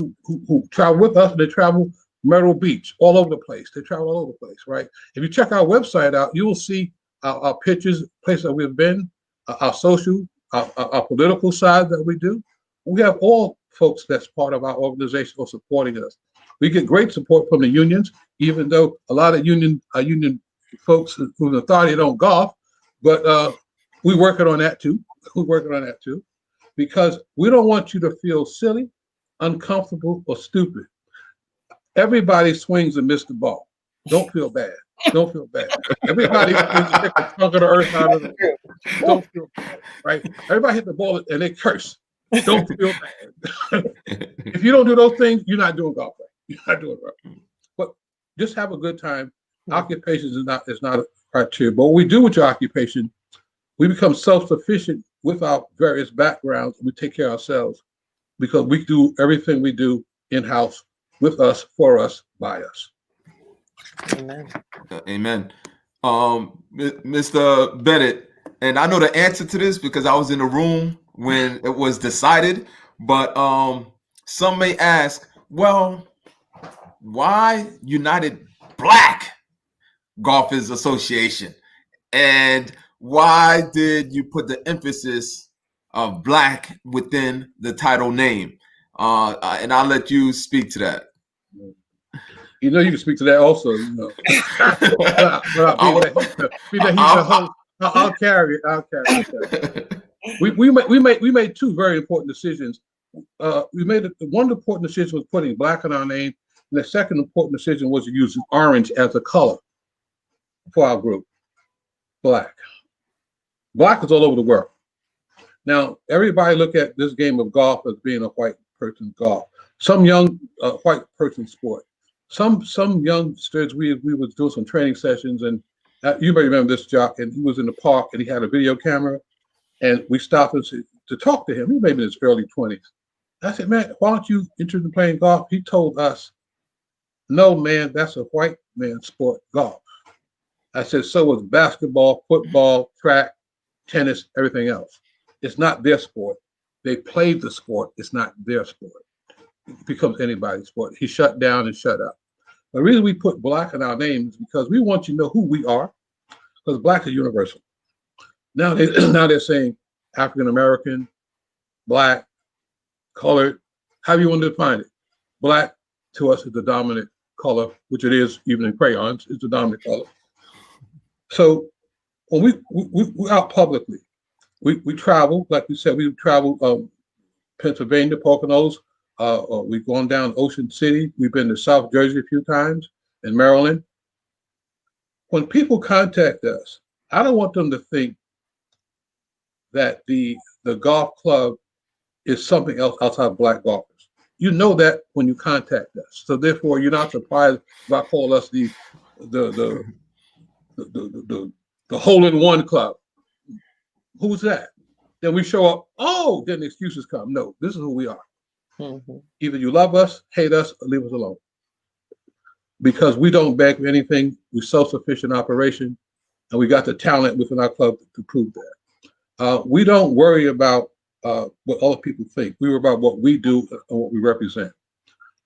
travel with us, and they travel Myrtle Beach, all over the place. They travel all over the place, right? If you check our website out, you will see our pictures, places that we've been, our social, our political side that we do. We have all folks that's part of our organization or supporting us. We get great support from the unions, even though a lot of union folks who are authority don't golf, but we're working on that too. We're working on that too, because we don't want you to feel silly, uncomfortable, or stupid. Everybody swings and misses the ball. Don't feel bad. Don't feel bad. Everybody swings and takes a chunk of the earth out of the ball. Don't feel bad, right? Everybody hit the ball and they curse. Don't feel bad. If you don't do those things, you're not doing golf right. You're not doing it right. But just have a good time. Occupation is not a criteria. But what we do with your occupation, we become self-sufficient with our various backgrounds. We take care of ourselves because we do everything we do in-house, with us, for us, by us. Amen. Amen. Mr. Bennett, and I know the answer to this because I was in the room when it was decided, but some may ask, well, why United Black Golfers Association? And why did you put the emphasis of black within the title name? And I'll let you speak to that. You know, you can speak to that also. You know, I'll carry it. I'll carry it. We made two very important decisions. We made one important decision was putting black in our name, and the second important decision was using orange as a color for our group. Black. Black is all over the world. Now, everybody look at this game of golf as being a white person's golf. Some young white person's sport. Some youngsters, we was doing some training sessions, and you may remember this jock, and he was in the park, and he had a video camera, and we stopped to talk to him. He may be in his early 20s. I said, man, why don't you interested in playing golf? He told us, no, man, that's a white man's sport, golf. I said, so was basketball, football, track, tennis, everything else. It's not their sport. They played the sport. It's not their sport. It becomes anybody's sport. He shut down and shut up. The reason we put black in our name is because we want you to know who we are, because black is universal. Now they're saying African American, black, colored, however you want to define it. Black to us is the dominant color, which it is even in crayons, it's the dominant color. So when we're out publicly, we travel, like we said, we travel Pennsylvania, Poconos. We've gone down Ocean City. We've been to South Jersey a few times, and Maryland. When people contact us, I don't want them to think that the golf club is something else outside of black golfers. You know that when you contact us. So therefore, you're not surprised if I call us the hole-in-one club. Who's that? Then we show up. Oh, then the excuses come. No, this is who we are. Mm-hmm. Either you love us, hate us, or leave us alone. Because we don't beg for anything. We're self-sufficient operation, and we got the talent within our club to prove that. We don't worry about what other people think. We worry about what we do and what we represent.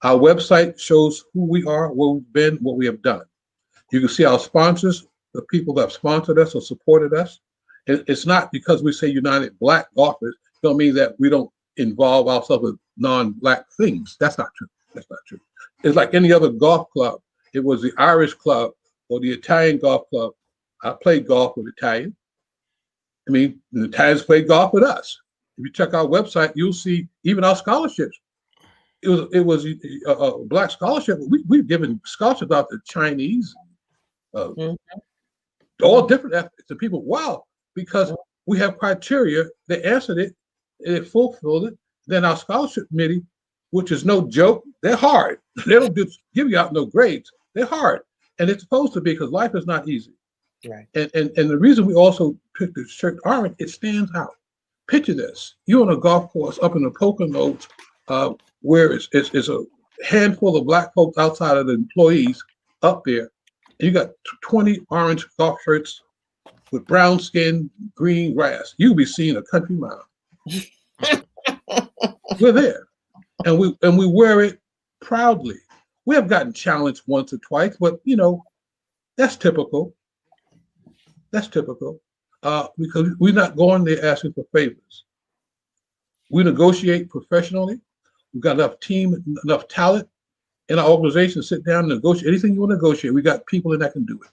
Our website shows who we are, where we've been, what we have done. You can see our sponsors, the people that have sponsored us or supported us. It's not because we say United Black Golfers, don't mean that we don't involve ourselves with non-black things. That's not true. That's not true. It's like any other golf club. It was the Irish club or the Italian golf club. I played golf with Italian. I mean, the Italians played golf with us. If you check our website, you'll see even our scholarships. It was a black scholarship. We've given scholarships out to Chinese, all different ethnics to people. Wow, because we have criteria. They answered it, and it fulfilled it. Then our scholarship committee, which is no joke, they're hard. They don't just give you out no grades. They're hard, and it's supposed to be because life is not easy. Right. And the reason we also picked the shirt orange, it stands out. Picture this: you're on a golf course up in the Poconos, where it's a handful of black folks outside of the employees up there, and you got 20 orange golf shirts with brown skin, green grass, you'll be seeing a country mile. We're there, and we wear it proudly. We have gotten challenged once or twice, but that's typical. That's typical because we're not going there asking for favors. We negotiate professionally. We've got enough team, enough talent in our organization to sit down and negotiate anything you want to negotiate. We got people that can do it.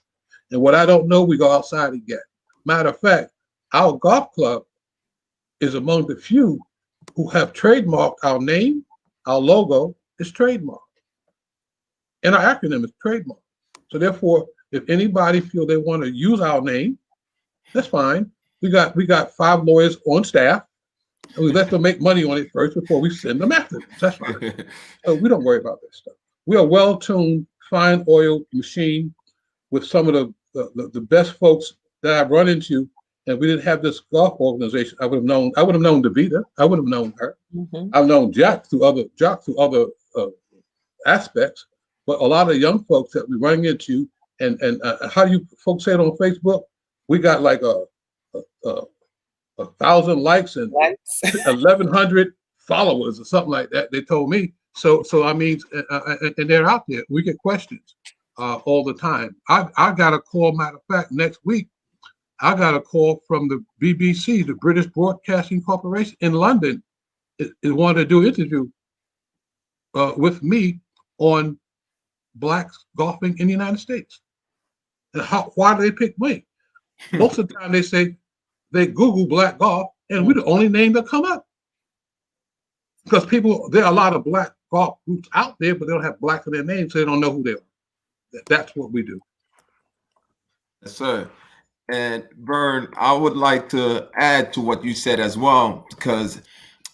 And what I don't know, we go outside and get. Matter of fact, our golf club is among the few who have trademarked our name. Our logo is trademarked, and our acronym is trademarked. So therefore, if anybody feel they want to use our name, that's fine. We got 5 lawyers on staff, and we let them make money on it first before we send them after them. That's fine. So we don't worry about that stuff. We are well-tuned, fine oil machine with some of the best folks that I've run into. And we didn't have this golf organization, I would have known Davida. I would have known her. Mm-hmm. I've known Jack through other aspects, but a lot of young folks that we're running into, and how do you folks say it on Facebook? We got like a 1,000 likes and 1,100 followers or something like that. They told me. So I mean, and they're out there. We get questions all the time. I got a call. Matter of fact, next week. I got a call from the BBC, the British Broadcasting Corporation in London. It wanted to do an interview with me on blacks golfing in the United States. And why do they pick me? Most of the time they say they Google black golf and we're the only name that come up. Because there are a lot of black golf groups out there, but they don't have black in their name, so they don't know who they are. That's what we do. Yes, sir. And Vern, I would like to add to what you said as well, because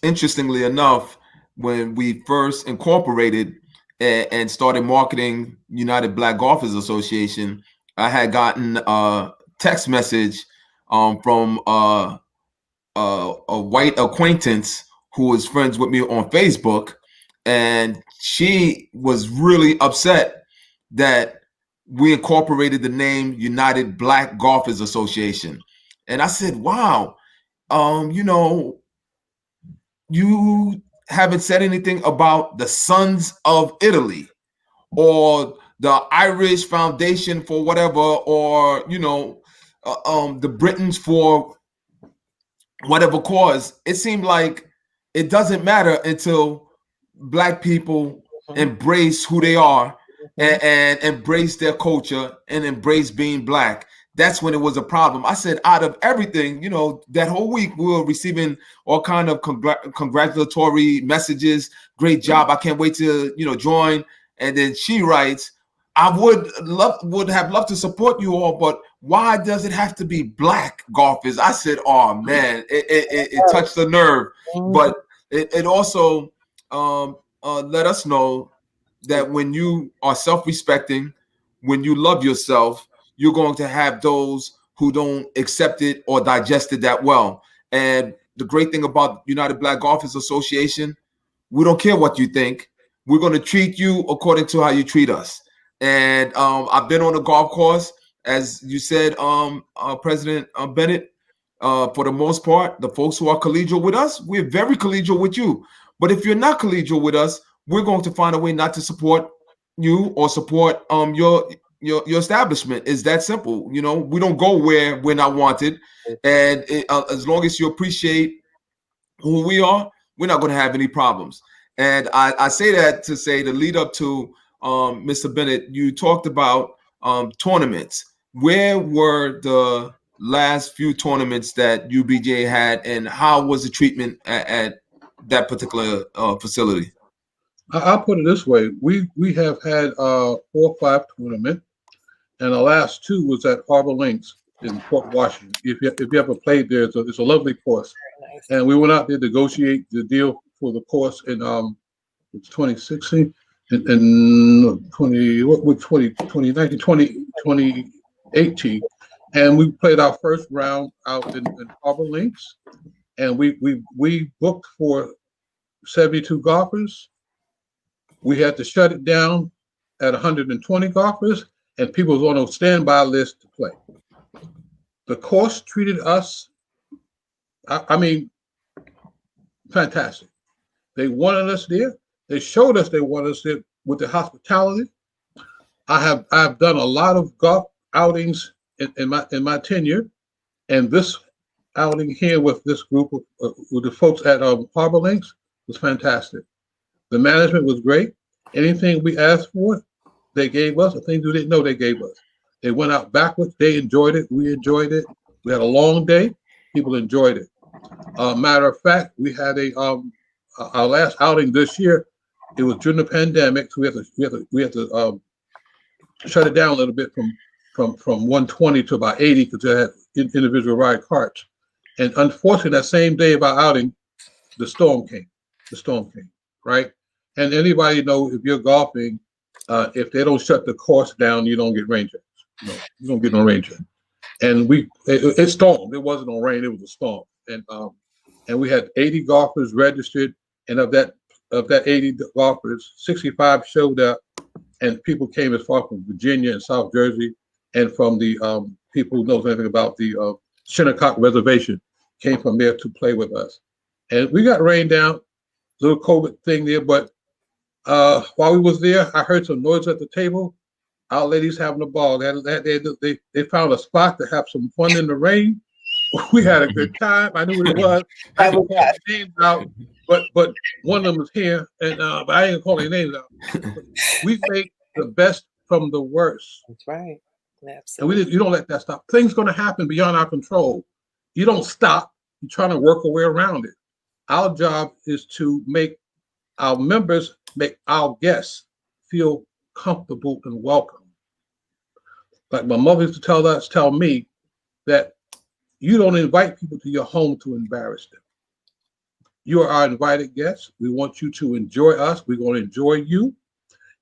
interestingly enough, when we first incorporated and started marketing United Black Golfers Association, I had gotten a text message from a white acquaintance who was friends with me on Facebook, and she was really upset that we incorporated the name United Black Golfers Association. And I said, wow, you haven't said anything about the Sons of Italy or the Irish Foundation for whatever, or, the Britons for whatever cause. It seemed like it doesn't matter until Black people embrace who they are and embrace their culture and embrace being Black. That's when it was a problem. I said, out of everything, that whole week we were receiving all kind of congratulatory messages. Great job. I can't wait to, join. And then she writes, I would have loved to support you all, but why does it have to be Black golfers? I said, oh man, it touched the nerve. But it also let us know that when you are self-respecting, when you love yourself, you're going to have those who don't accept it or digest it that well. And the great thing about United Black Golfers Association, we don't care what you think. We're going to treat you according to how you treat us. And I've been on a golf course, as you said, President Bennett, for the most part, the folks who are collegial with us, we're very collegial with you. But if you're not collegial with us, we're going to find a way not to support you or support your establishment. It's that simple. We don't go where we're not wanted. And as long as you appreciate who we are, we're not going to have any problems. And I say that to say, the lead up to Mr. Bennett, you talked about tournaments. Where were the last few tournaments that UBGA had, and how was the treatment at that particular facility? I'll put it this way: we have had 4 or 5 tournaments, and the last 2 was at Harbor Links in Port Washington. If you ever played there, it's a lovely course. Nice. And we went out there to negotiate the deal for the course in 2016 and 2019, 2018, and we played our first round out in Harbor Links, and we booked for 72 golfers. We had to shut it down at 120 golfers, and people was on a standby list to play. The course treated us, I mean, fantastic. They wanted us there. They showed us they wanted us there with the hospitality. I've done a lot of golf outings in my tenure, and this outing here with this group with the folks at Harbor Links was fantastic. The management was great. Anything we asked for, they gave us. The things we didn't know, they gave us. They went out backwards. They enjoyed it. We enjoyed it. We had a long day. People enjoyed it. Matter of fact, we had our last outing this year. It was during the pandemic, so we had to shut it down a little bit from 120 to about 80 because they had individual ride carts. And unfortunately, that same day of our outing, the storm came. Right? And anybody know if you're golfing, if they don't shut the course down, you don't get rain checks. No, you don't get no rain check. And it stormed. It wasn't no rain. It was a storm. And we had 80 golfers registered, and of that 80 golfers, 65 showed up, and people came as far from Virginia and South Jersey, and from the people who knows anything about the Shinnecock Reservation came from there to play with us. And we got rained down, little COVID thing there, but while we was there, I heard some noise at the table. Our ladies having a ball. They found a spot to have some fun in the rain. We had a good time. I knew what it was. I didn't call their names out, but one of them was here, and but I ain't calling their names out. We make the best from the worst. That's right. Absolutely. And you don't let that stop. Things going to happen beyond our control. You don't stop. You're trying to work a way around it. Our job is to make our members, make our guests feel comfortable and welcome. Like my mother used to tell me that you don't invite people to your home to embarrass them. You are our invited guests. We want you to enjoy us. We're going to enjoy you.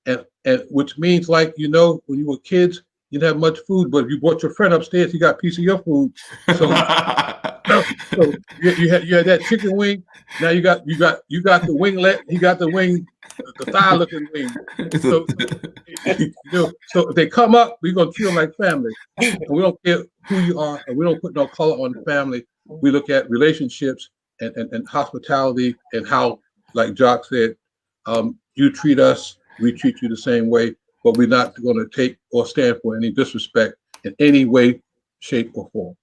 And which means, like, you know, when you were kids, you didn't have much food, but if you brought your friend upstairs, he got a piece of your food. So, so you had that chicken wing. Now you got the winglet. He got the wing, the thigh looking wing. So if they come up, we're gonna treat them like family. And we don't care who you are, and we don't put no color on the family. We look at relationships and hospitality and how, like Jock said, you treat us, we treat you the same way, but we're not going to take or stand for any disrespect in any way, shape, or form.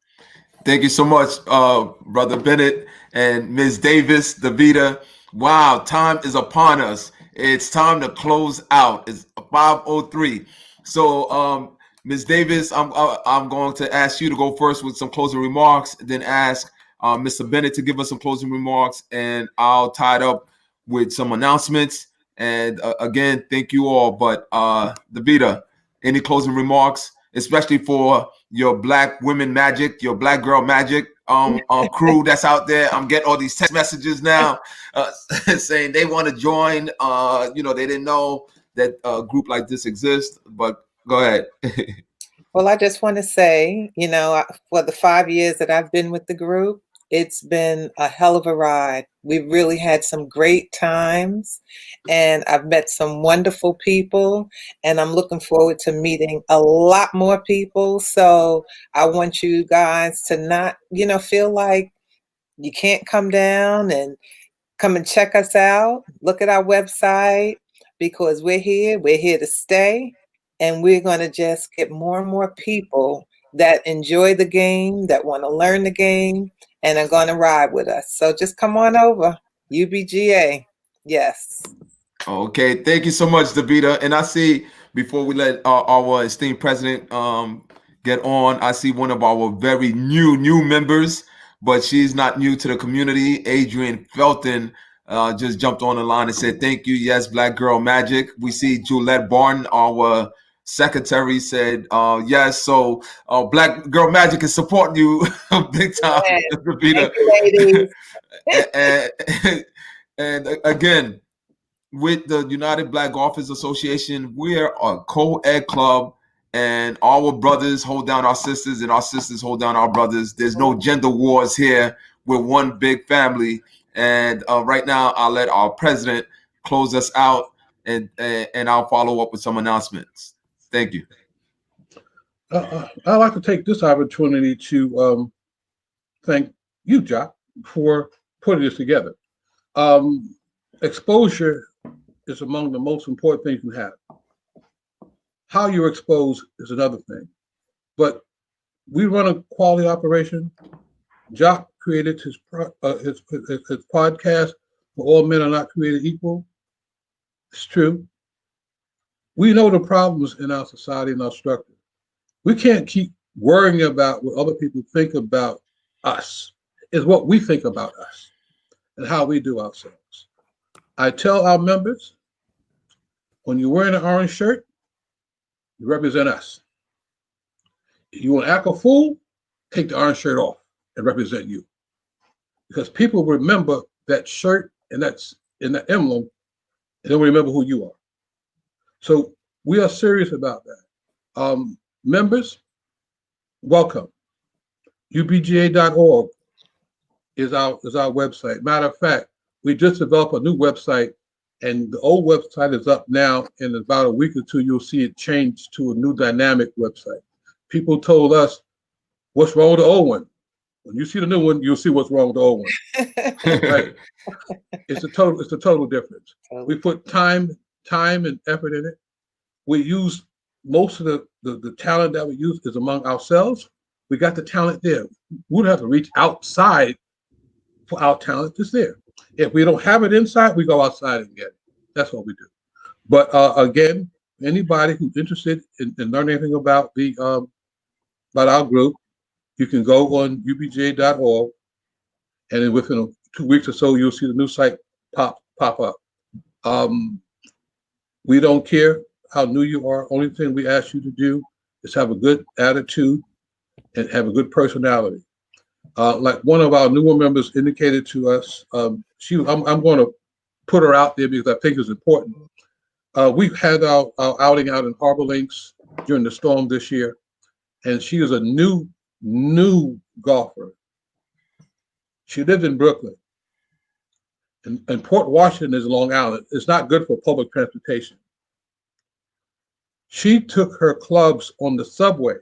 Thank you so much, Brother Bennett and Ms. Davis, Davida. Wow, time is upon us. It's time to close out. It's 5:03. So, Ms. Davis, I'm going to ask you to go first with some closing remarks, then ask Mr. Bennett to give us some closing remarks, and I'll tie it up with some announcements. And again, thank you all. But Davida, any closing remarks, especially for your Black women magic, your Black girl magic crew that's out there? I'm getting all these text messages now saying they want to join. You know, they didn't know that a group like this exists. But go ahead. Well, I just want to say, you know, for the 5 years that I've been with the group, it's been a hell of a ride. We've really had some great times, and I've met some wonderful people, and I'm looking forward to meeting a lot more people. So I want you guys to not, you know, feel like you can't come down and come and check us out. Look at our website, because we're here to stay, and we're going to just get more and more people that enjoy the game, that want to learn the game, and are going to ride with us. So just come on over. UBGA. Yes. Okay. Thank you so much, Davida. And I see, before we let our esteemed president get on, I see one of our very new members, but she's not new to the community. Adrian Felton just jumped on the line and said, thank you. Yes, Black Girl Magic. We see Juliette Barton, our secretary, said yes. So Black Girl Magic is supporting you big time, Davida. And again, with the United Black Golfers Association, we're a co-ed club, and our brothers hold down our sisters, and our sisters hold down our brothers. There's no gender wars here. We're one big family. And right now, I'll let our president close us out, and I'll follow up with some announcements. Thank you. I'd like to take this opportunity to thank you, Jock, for putting this together. Exposure is among the most important things you can have. How you're exposed is another thing. But we run a quality operation. Jock created his podcast, "For All Men Are Not Created Equal." It's true. We know the problems in our society and our structure. We can't keep worrying about what other people think about us. It's what we think about us and how we do ourselves. I tell our members, when you're wearing an orange shirt, you represent us. If you want to act a fool, take the orange shirt off and represent you. Because people remember that shirt and that's in the emblem, and they'll remember who you are. So we are serious about that. Members, welcome. UBGA.org is our website. Matter of fact, we just developed a new website, and the old website is up now. In about a week or two, you'll see it change to a new dynamic website. People told us, "What's wrong with the old one?" When you see the new one, you'll see what's wrong with the old one. Right? It's a total difference. We put time and effort in it. We use most of the talent that we use is among ourselves. We got the talent there. We don't have to reach outside for our talent. It's there. If we don't have it inside, we go outside and get it. That's what we do. But again, anybody who's interested in learning anything about about our group, you can go on UBGA.org, and then within 2 weeks or so, you'll see the new site pop up. We don't care how new you are. Only thing we ask you to do is have a good attitude and have a good personality. Like one of our newer members indicated to us, I'm going to put her out there because I think it's important. We had our outing out in Harbor Links during the storm this year, and she is a new golfer. She lived in Brooklyn, and Port Washington is Long Island. It's not good for public transportation. She took her clubs on the subway,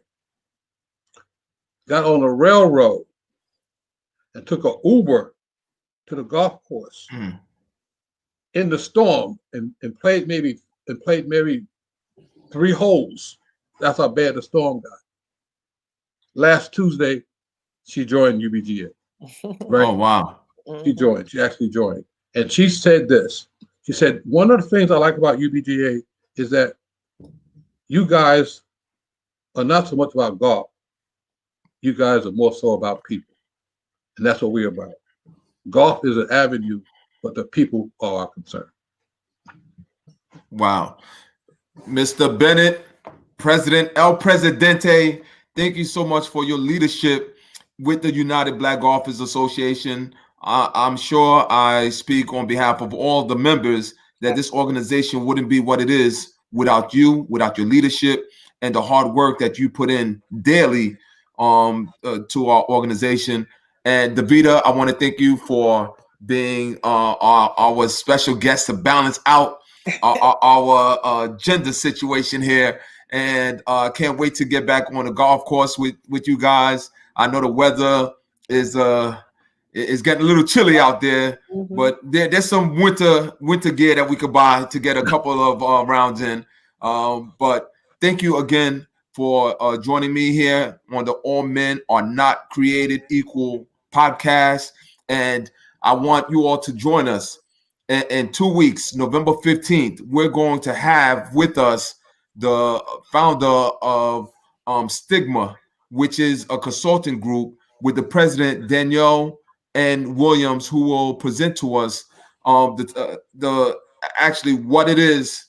got on a railroad, and took an Uber to the golf course in the storm and played maybe 3 holes. That's how bad the storm got. Last Tuesday, she joined UBGA. Right? Oh, wow. She joined. She actually joined. And she said this. She said, one of the things I like about UBGA is that you guys are not so much about golf. You guys are more so about people. And that's what we're about. Golf is an avenue, but the people are our concern. Wow. Mr. Bennett, President El Presidente, thank you so much for your leadership with the United Black Golfers Association. I'm sure I speak on behalf of all the members that this organization wouldn't be what it is without you, without your leadership, and the hard work that you put in daily to our organization. And Davida, I want to thank you for being our special guest to balance out our gender situation here. And can't wait to get back on the golf course with you guys. I know the weather is getting a little chilly out there, but there's some winter gear that we could buy to get a couple of rounds in. But thank you again for joining me here on the All Men Are Not Created Equal podcast. And I want you all to join us in 2 weeks, November 15th. We're going to have with us the founder of Stigma, which is a consulting group with the president, Danielle and Williams, who will present to us actually what it is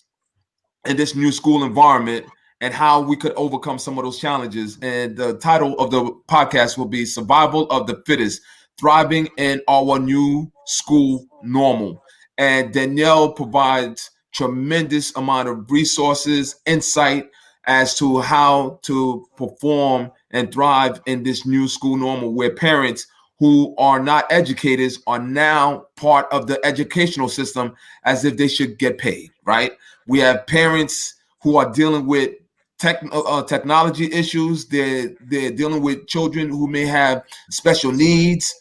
in this new school environment and how we could overcome some of those challenges. And the title of the podcast will be Survival of the Fittest, Thriving in Our New School Normal. And Danielle provides tremendous amount of resources, insight as to how to perform and thrive in this new school normal, where parents who are not educators are now part of the educational system as if they should get paid, right? We have parents who are dealing with technology issues. They're dealing with children who may have special needs.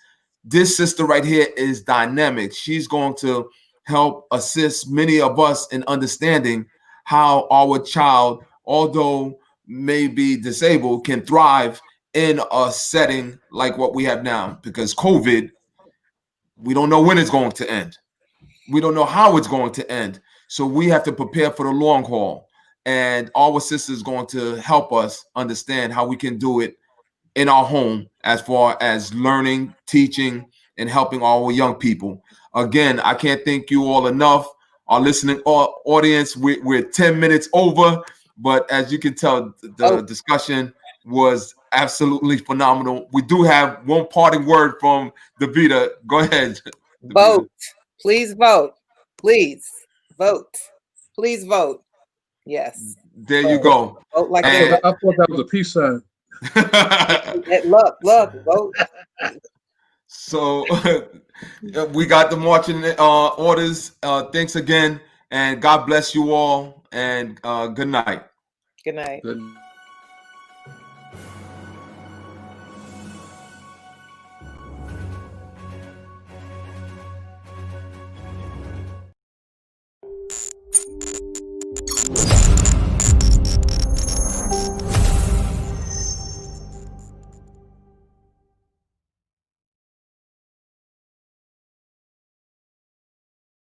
This sister right here is dynamic. She's going to help assist many of us in understanding how our child, although may be disabled, can thrive in a setting like what we have now. Because COVID, we don't know when it's going to end. We don't know how it's going to end. So we have to prepare for the long haul. And our sister is going to help us understand how we can do it in our home as far as learning, teaching, and helping our young people. Again, I can't thank you all enough. Our listening audience, we're 10 minutes over, but as you can tell, the discussion was absolutely phenomenal. We do have one parting word from Davida. Go ahead. Vote. Please vote. Please vote. Please vote. Yes. There you go. Vote like I thought that was a peace sign. Look, vote. So we got the marching orders. Thanks again, and God bless you all, and good night. Good night. Good